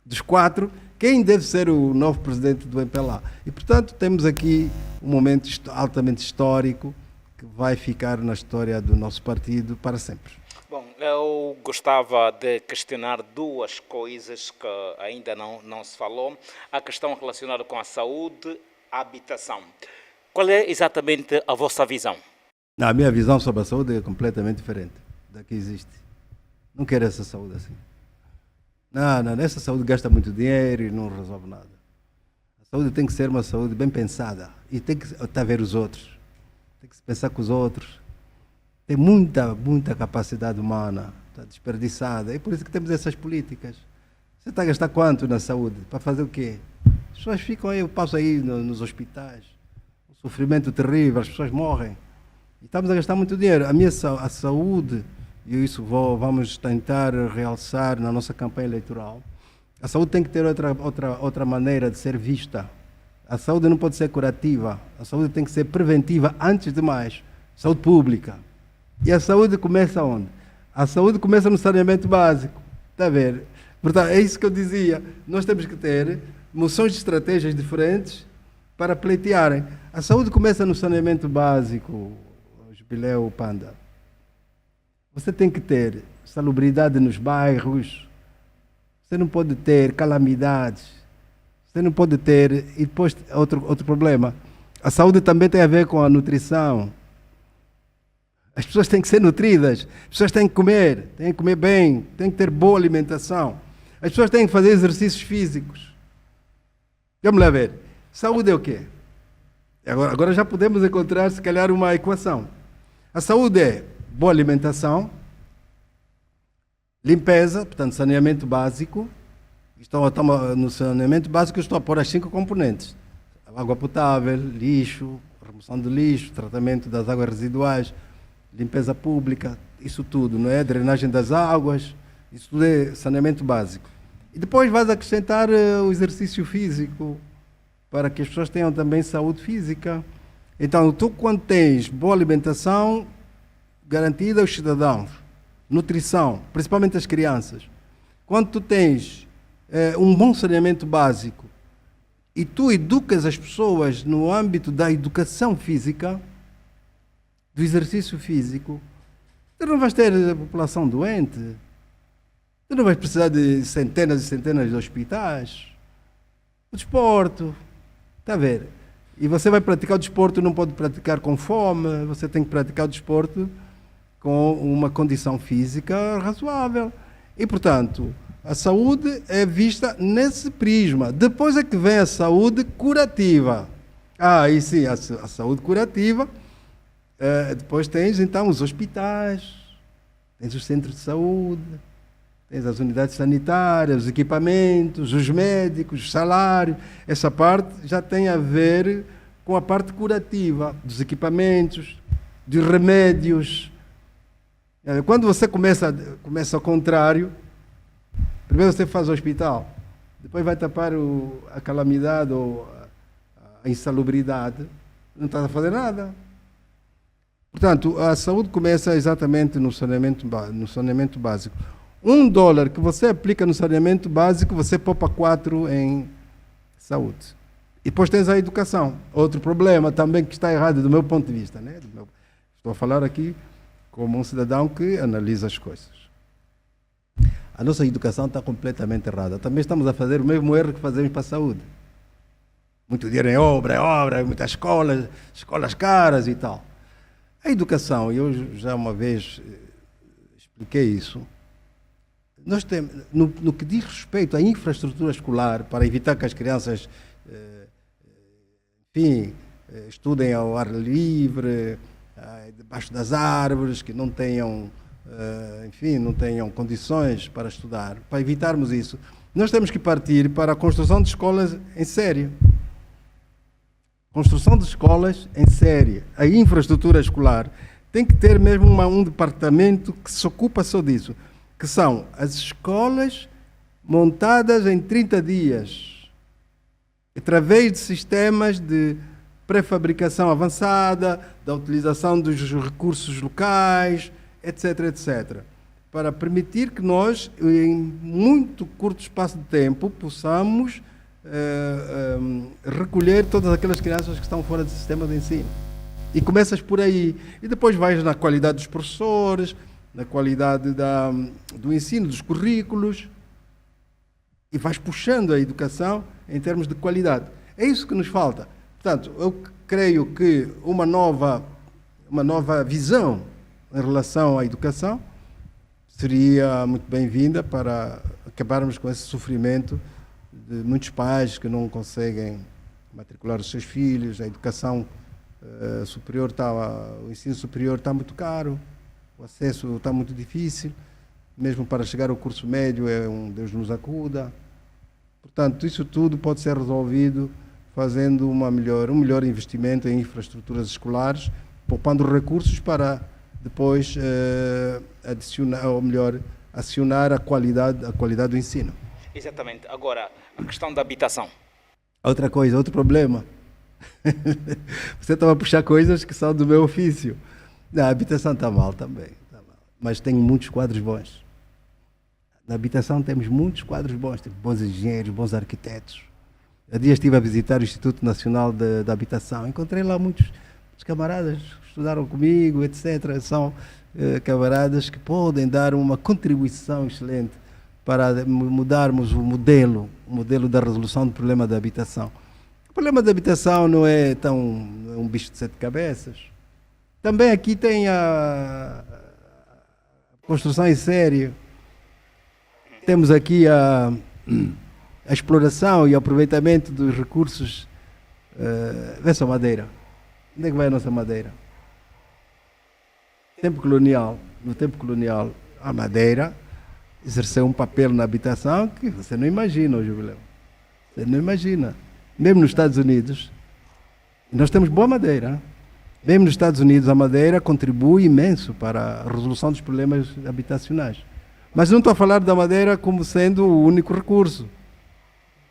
dos 4, quem deve ser o novo presidente do MPLA. E, portanto, temos aqui um momento altamente histórico que vai ficar na história do nosso partido para sempre. Bom, eu gostava de questionar duas coisas que ainda não se falou. A questão relacionada com a saúde, a habitação. Qual é exatamente a vossa visão? A minha visão sobre a saúde é completamente diferente da que existe. Não quero essa saúde assim. Não, essa saúde gasta muito dinheiro e não resolve nada. A saúde tem que ser uma saúde bem pensada e tem que estar a ver os outros. Tem que se pensar com os outros. Tem muita capacidade humana, está desperdiçada. É por isso que temos essas políticas. Você está a gastar quanto na saúde? Para fazer o quê? As pessoas ficam aí, eu passo aí nos hospitais. Um sofrimento terrível, as pessoas morrem. E estamos a gastar muito dinheiro. A saúde, e isso vamos tentar realçar na nossa campanha eleitoral, a saúde tem que ter outra maneira de ser vista. A saúde não pode ser curativa. A saúde tem que ser preventiva antes de mais. Saúde pública. E a saúde começa onde? A saúde começa no saneamento básico. Está a ver? Portanto, é isso que eu dizia. Nós temos que ter moções de estratégias diferentes para pleitearem. A saúde começa no saneamento básico, Jubileu Panda. Você tem que ter salubridade nos bairros. Você não pode ter calamidades. Você não pode ter... E depois, outro problema. A saúde também tem a ver com a nutrição. As pessoas têm que ser nutridas. As pessoas têm que comer bem, têm que ter boa alimentação. As pessoas têm que fazer exercícios físicos. Vamos lá ver. Saúde é o quê? Agora já podemos encontrar, se calhar, uma equação. A saúde é boa alimentação, limpeza, portanto, saneamento básico. No saneamento básico, estou a pôr as 5 componentes. Água potável, lixo, remoção de lixo, tratamento das águas residuais, limpeza pública, isso tudo, não é? Drenagem das águas, isso tudo é saneamento básico. E depois vais acrescentar o exercício físico, para que as pessoas tenham também saúde física. Então, tu quando tens boa alimentação, garantida aos cidadãos, nutrição, principalmente as crianças, quando tu tens um bom saneamento básico e tu educas as pessoas no âmbito da educação física, do exercício físico, tu não vais ter a população doente, tu não vais precisar de centenas e centenas de hospitais. O desporto, está a ver? E você vai praticar o desporto, não pode praticar com fome, você tem que praticar o desporto com uma condição física razoável. E, portanto, a saúde é vista nesse prisma. Depois é que vem a saúde curativa. Aí sim, a saúde curativa. Depois tens, então, os hospitais, tens os centros de saúde, tens as unidades sanitárias, os equipamentos, os médicos, os salários. Essa parte já tem a ver com a parte curativa dos equipamentos, dos remédios. Quando você começa ao contrário, primeiro você faz o hospital, depois vai tapar a calamidade ou a insalubridade, não está a fazer nada. Portanto, a saúde começa exatamente no saneamento básico. $1 que você aplica no saneamento básico, você poupa 4 em saúde. E depois tens a educação. Outro problema também que está errado do meu ponto de vista, né? Estou a falar aqui como um cidadão que analisa as coisas. A nossa educação está completamente errada. Também estamos a fazer o mesmo erro que fazemos para a saúde. Muito dinheiro em obra, muitas escolas caras e tal. A educação, eu já uma vez expliquei isso, nós temos, no que diz respeito à infraestrutura escolar, para evitar que as crianças, estudem ao ar livre, debaixo das árvores, que não tenham, não tenham condições para estudar, para evitarmos isso, nós temos que partir para a construção de escolas em série. Construção de escolas em série. A infraestrutura escolar tem que ter mesmo um departamento que se ocupa só disso, que são as escolas montadas em 30 dias, através de sistemas de pré-fabricação avançada, da utilização dos recursos locais, etc., etc., para permitir que nós, em muito curto espaço de tempo, possamos recolher todas aquelas crianças que estão fora do sistema de ensino. E começas por aí. E depois vais na qualidade dos professores, na qualidade do ensino, dos currículos, e vais puxando a educação em termos de qualidade. É isso que nos falta. Portanto, eu creio que uma nova visão em relação à educação seria muito bem-vinda para acabarmos com esse sofrimento de muitos pais que não conseguem matricular os seus filhos. A educação superior o ensino superior está muito caro, o acesso está muito difícil, mesmo para chegar ao curso médio é um Deus nos acuda. Portanto, isso tudo pode ser resolvido fazendo um melhor investimento em infraestruturas escolares, poupando recursos para depois acionar a qualidade do ensino. Exatamente. Agora, a questão da habitação. Outra coisa, outro problema. Você estava a puxar coisas que são do meu ofício. Não, a habitação está mal também. Tá mal. Mas tem muitos quadros bons. Na habitação temos muitos quadros bons. Temos bons engenheiros, bons arquitetos. Há dias estive a visitar o Instituto Nacional da Habitação. Encontrei lá muitos camaradas que estudaram comigo, etc. São camaradas que podem dar uma contribuição excelente para mudarmos o modelo da resolução do problema da habitação. O problema da habitação não é um bicho de 7 cabeças. Também aqui tem a construção em série. Temos aqui a exploração e o aproveitamento dos recursos. Vê só madeira. Onde é que vai a nossa madeira? No tempo colonial, a madeira exerceu um papel na habitação que você não imagina, Jubileu. Você não imagina. Mesmo nos Estados Unidos, nós temos boa madeira. Mesmo nos Estados Unidos, a madeira contribui imenso para a resolução dos problemas habitacionais. Mas não estou a falar da madeira como sendo o único recurso.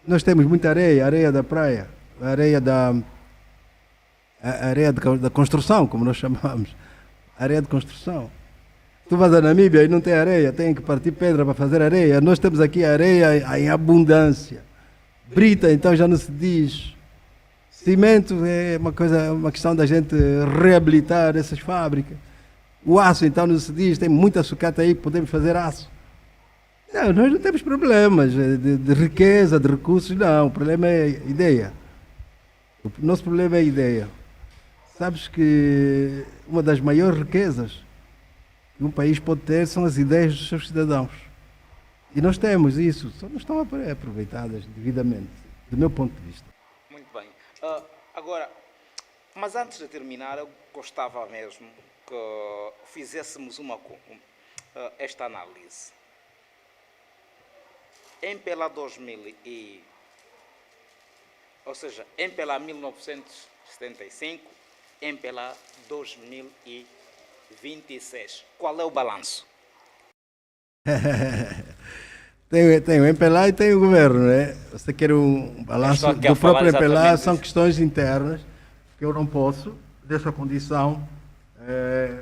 Nós temos muita areia da praia, areia da construção, como nós chamamos. Areia de construção. Tu vas à Namíbia e não tem areia, tem que partir pedra para fazer areia. Nós temos aqui areia em abundância. Brita, então, já não se diz. Cimento é uma questão da gente reabilitar essas fábricas. O aço, então, não se diz, tem muita sucata aí, podemos fazer aço. Não, nós não temos problemas de riqueza, de recursos, não. O problema é ideia. O nosso problema é ideia. Sabes que uma das maiores riquezas que um país pode ter são as ideias dos seus cidadãos. E nós temos isso, só não estão aproveitadas devidamente, do meu ponto de vista. Muito bem. Agora, mas antes de terminar, eu gostava mesmo que fizéssemos esta análise. Em pela 1975, em pela 2026. Qual é o balanço? Tem o MPLA e tem o governo, né? Você quer um balanço do próprio MPLA, são questões internas que eu não posso, dessa condição,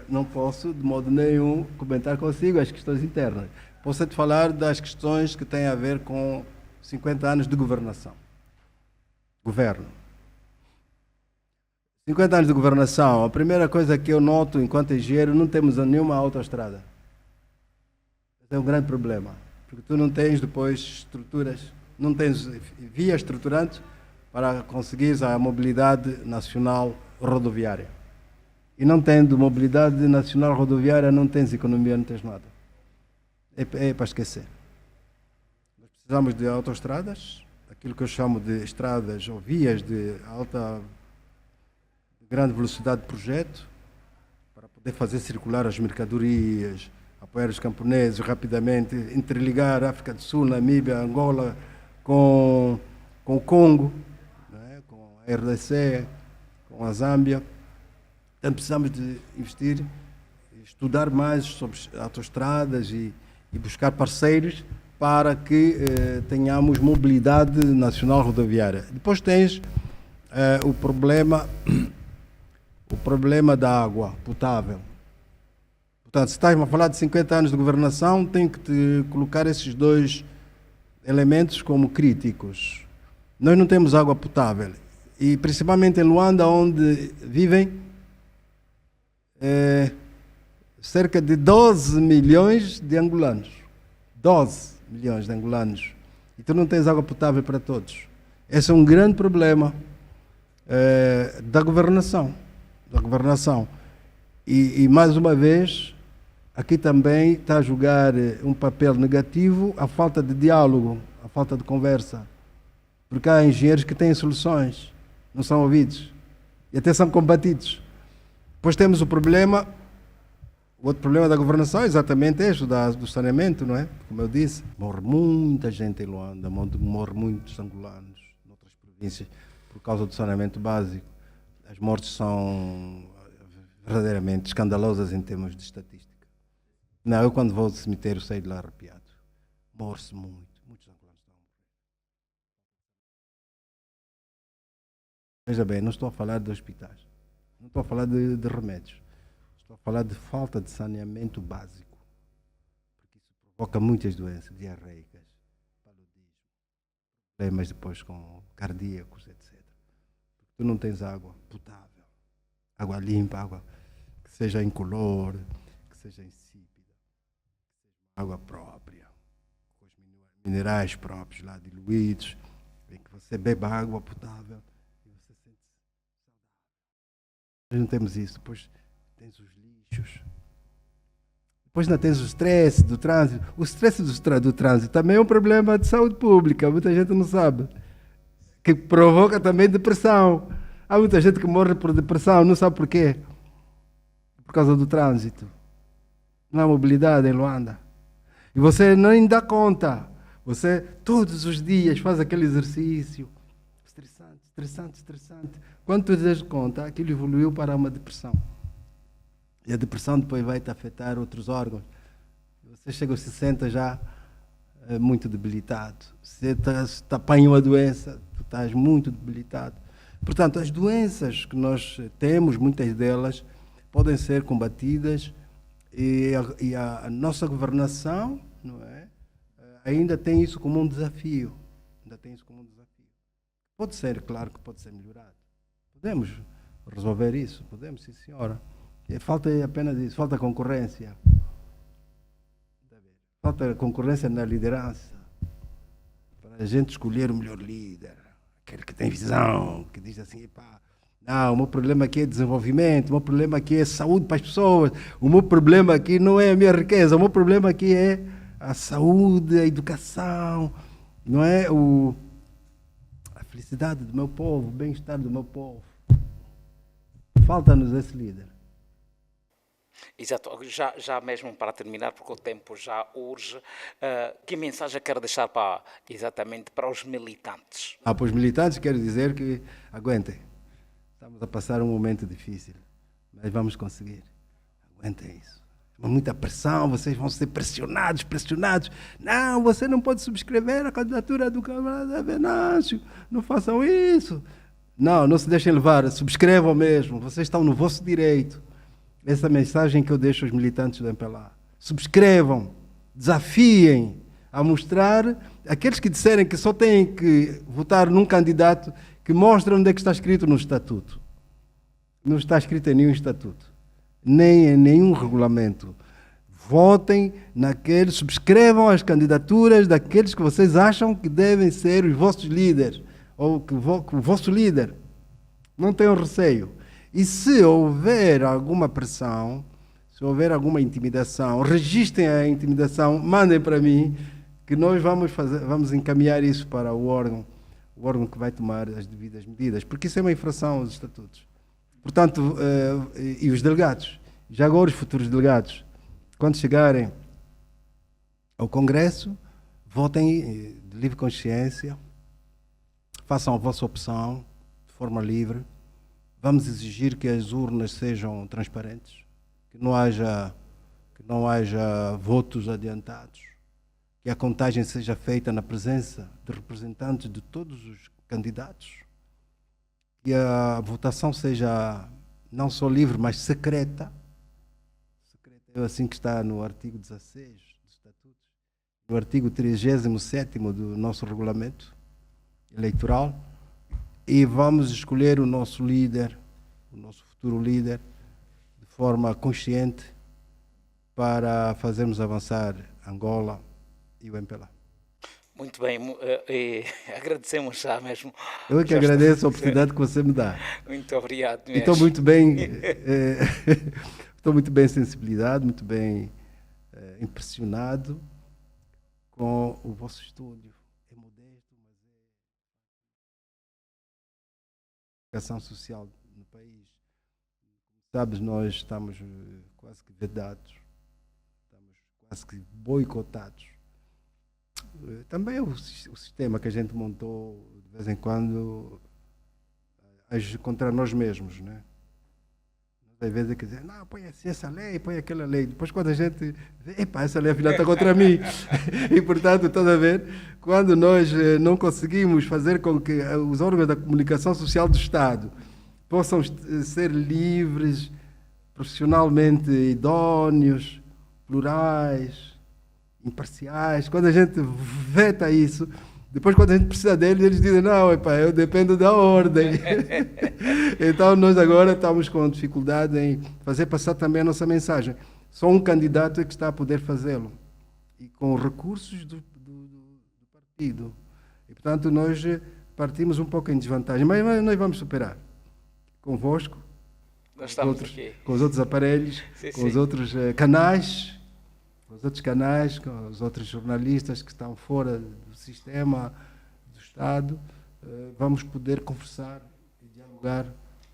não posso de modo nenhum comentar consigo as questões internas. Posso te falar das questões que têm a ver com 50 anos de governação. Governo. 50 anos de governação, a primeira coisa que eu noto enquanto engenheiro, não temos nenhuma autoestrada. Esse é um grande problema, porque tu não tens depois estruturas, não tens vias estruturantes para conseguir a mobilidade nacional rodoviária. E não tendo mobilidade nacional rodoviária, não tens economia, não tens nada. É para esquecer. Nós precisamos de autoestradas, aquilo que eu chamo de estradas ou vias de grande velocidade de projeto, para poder fazer circular as mercadorias, apoiar os camponeses rapidamente, interligar a África do Sul, Namíbia, Angola com o Congo, né, com a RDC, com a Zâmbia. Então precisamos de investir, estudar mais sobre autoestradas e buscar parceiros para que tenhamos mobilidade nacional rodoviária. Depois tens o problema da água potável. Portanto, se estás a falar de 50 anos de governação, tenho que te colocar esses dois elementos como críticos. Nós não temos água potável. E principalmente em Luanda, onde vivem cerca de 12 milhões de angolanos. 12 milhões de angolanos. E tu não tens água potável para todos. Esse é um grande problema da governação. E mais uma vez, aqui também está a jogar um papel negativo a falta de diálogo, a falta de conversa. Porque há engenheiros que têm soluções, não são ouvidos e até são combatidos. Depois temos o outro problema da governação é exatamente este, do saneamento, não é? Como eu disse, morre muita gente em Luanda, morre muitos angolanos em outras províncias por causa do saneamento básico. As mortes são verdadeiramente escandalosas em termos de estatística. Não, eu quando vou ao cemitério saio de lá arrepiado. Morre-se muito, muitos angolanos estão a morrer. Veja bem, não estou a falar de hospitais, não estou a falar de remédios, estou a falar de falta de saneamento básico, porque isso provoca muitas doenças diarreicas, paludismo, problemas depois com cardíacos, etc. Porque tu não tens água potável, água limpa, água que seja incolor, que seja insípida, que seja água própria, com os minerais próprios lá diluídos, em que você beba água potável e você sente saudável. Nós não temos isso. Depois tens os lixos. Depois ainda tens o estresse do trânsito. O estresse do trânsito também é um problema de saúde pública, muita gente não sabe, que provoca também depressão. Há muita gente que morre por depressão, não sabe porquê. Por causa do trânsito. Não há mobilidade em Luanda. E você nem dá conta. Você todos os dias faz aquele exercício. Estressante. Quando tu dás conta, aquilo evoluiu para uma depressão. E a depressão depois vai te afetar outros órgãos. Você chega aos 60 já muito debilitado. Você apanha uma doença, tu estás muito debilitado. Portanto, as doenças que nós temos, muitas delas, podem ser combatidas e a nossa governação, não é, ainda tem isso como um desafio. Pode ser, claro que pode ser melhorado. Podemos resolver isso, podemos, sim senhora. Falta apenas isso, falta concorrência. Falta concorrência na liderança. Para a gente escolher o melhor líder. Aquele que tem visão, que diz assim, pá, não, o meu problema aqui é desenvolvimento, o meu problema aqui é saúde para as pessoas, o meu problema aqui não é a minha riqueza, o meu problema aqui é a saúde, a educação, não é a felicidade do meu povo, o bem-estar do meu povo. Falta-nos esse líder. Exato, já mesmo para terminar, porque o tempo já urge, que mensagem quero deixar exatamente para os militantes? Para os militantes quero dizer que aguentem, estamos a passar um momento difícil, mas vamos conseguir, aguentem isso. Muita pressão, vocês vão ser pressionados. Não, você não pode subscrever a candidatura do camarada Venâncio, não façam isso. Não se deixem levar, subscrevam mesmo, vocês estão no vosso direito. Essa mensagem que eu deixo aos militantes do MPLA. Subscrevam, desafiem a mostrar aqueles que disserem que só têm que votar num candidato, que mostram onde é que está escrito no estatuto. Não está escrito em nenhum estatuto, nem em nenhum regulamento. Votem naqueles, subscrevam as candidaturas daqueles que vocês acham que devem ser os vossos líderes, ou que o vosso líder. Não tenham receio. E se houver alguma pressão, se houver alguma intimidação, registrem a intimidação, mandem para mim, que nós vamos encaminhar isso para o órgão que vai tomar as devidas medidas, porque isso é uma infração aos estatutos. Portanto, e os delegados, já agora os futuros delegados, quando chegarem ao Congresso, votem de livre consciência, façam a vossa opção de forma livre. Vamos exigir que as urnas sejam transparentes, que não haja votos adiantados, que a contagem seja feita na presença de representantes de todos os candidatos, que a votação seja não só livre, mas secreta. Secreta É assim que está no artigo 16 do Estatuto, no artigo 37º do nosso regulamento eleitoral, e vamos escolher o nosso líder, o nosso futuro líder, de forma consciente para fazermos avançar Angola e o MPLA. Muito bem, agradecemos já mesmo. Eu é que Já está. agradeço a oportunidade que você me dá. Muito obrigado E estou mesmo. muito bem, estou muito bem sensibilizado, muito bem impressionado com o vosso estúdio. É modesto, mas é ação social no país. Sabes, nós estamos quase que vedados, estamos quase que boicotados. Também o sistema que a gente montou, de vez em quando, age contra nós mesmos, né? Às vezes é que dizer, não, põe assim essa lei, põe aquela lei. Depois quando a gente vê, epa, essa lei afinal está contra mim. E portanto, estás a ver, quando nós não conseguimos fazer com que os órgãos da comunicação social do Estado possam ser livres, profissionalmente idôneos, plurais, imparciais, quando a gente veta isso, depois quando a gente precisa deles, eles dizem, não, epa, eu dependo da ordem. Então nós agora estamos com dificuldade em fazer passar também a nossa mensagem. Só um candidato é que está a poder fazê-lo. E com recursos do partido. E portanto nós partimos um pouco em desvantagem, mas nós vamos superar. Convosco, Nós estamos aqui. com os outros aparelhos, Sim, com sim. os outros canais, com os outros canais, com os outros jornalistas que estão fora do sistema do Estado, vamos poder conversar e dialogar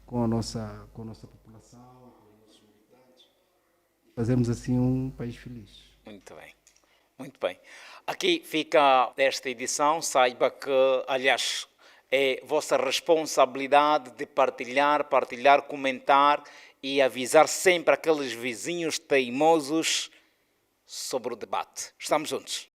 com a nossa população, com os nossos militantes, fazermos assim um país feliz. Muito bem, muito bem. Aqui fica esta edição. Saiba que, aliás, é vossa responsabilidade de partilhar, comentar e avisar sempre aqueles vizinhos teimosos sobre o debate. Estamos juntos.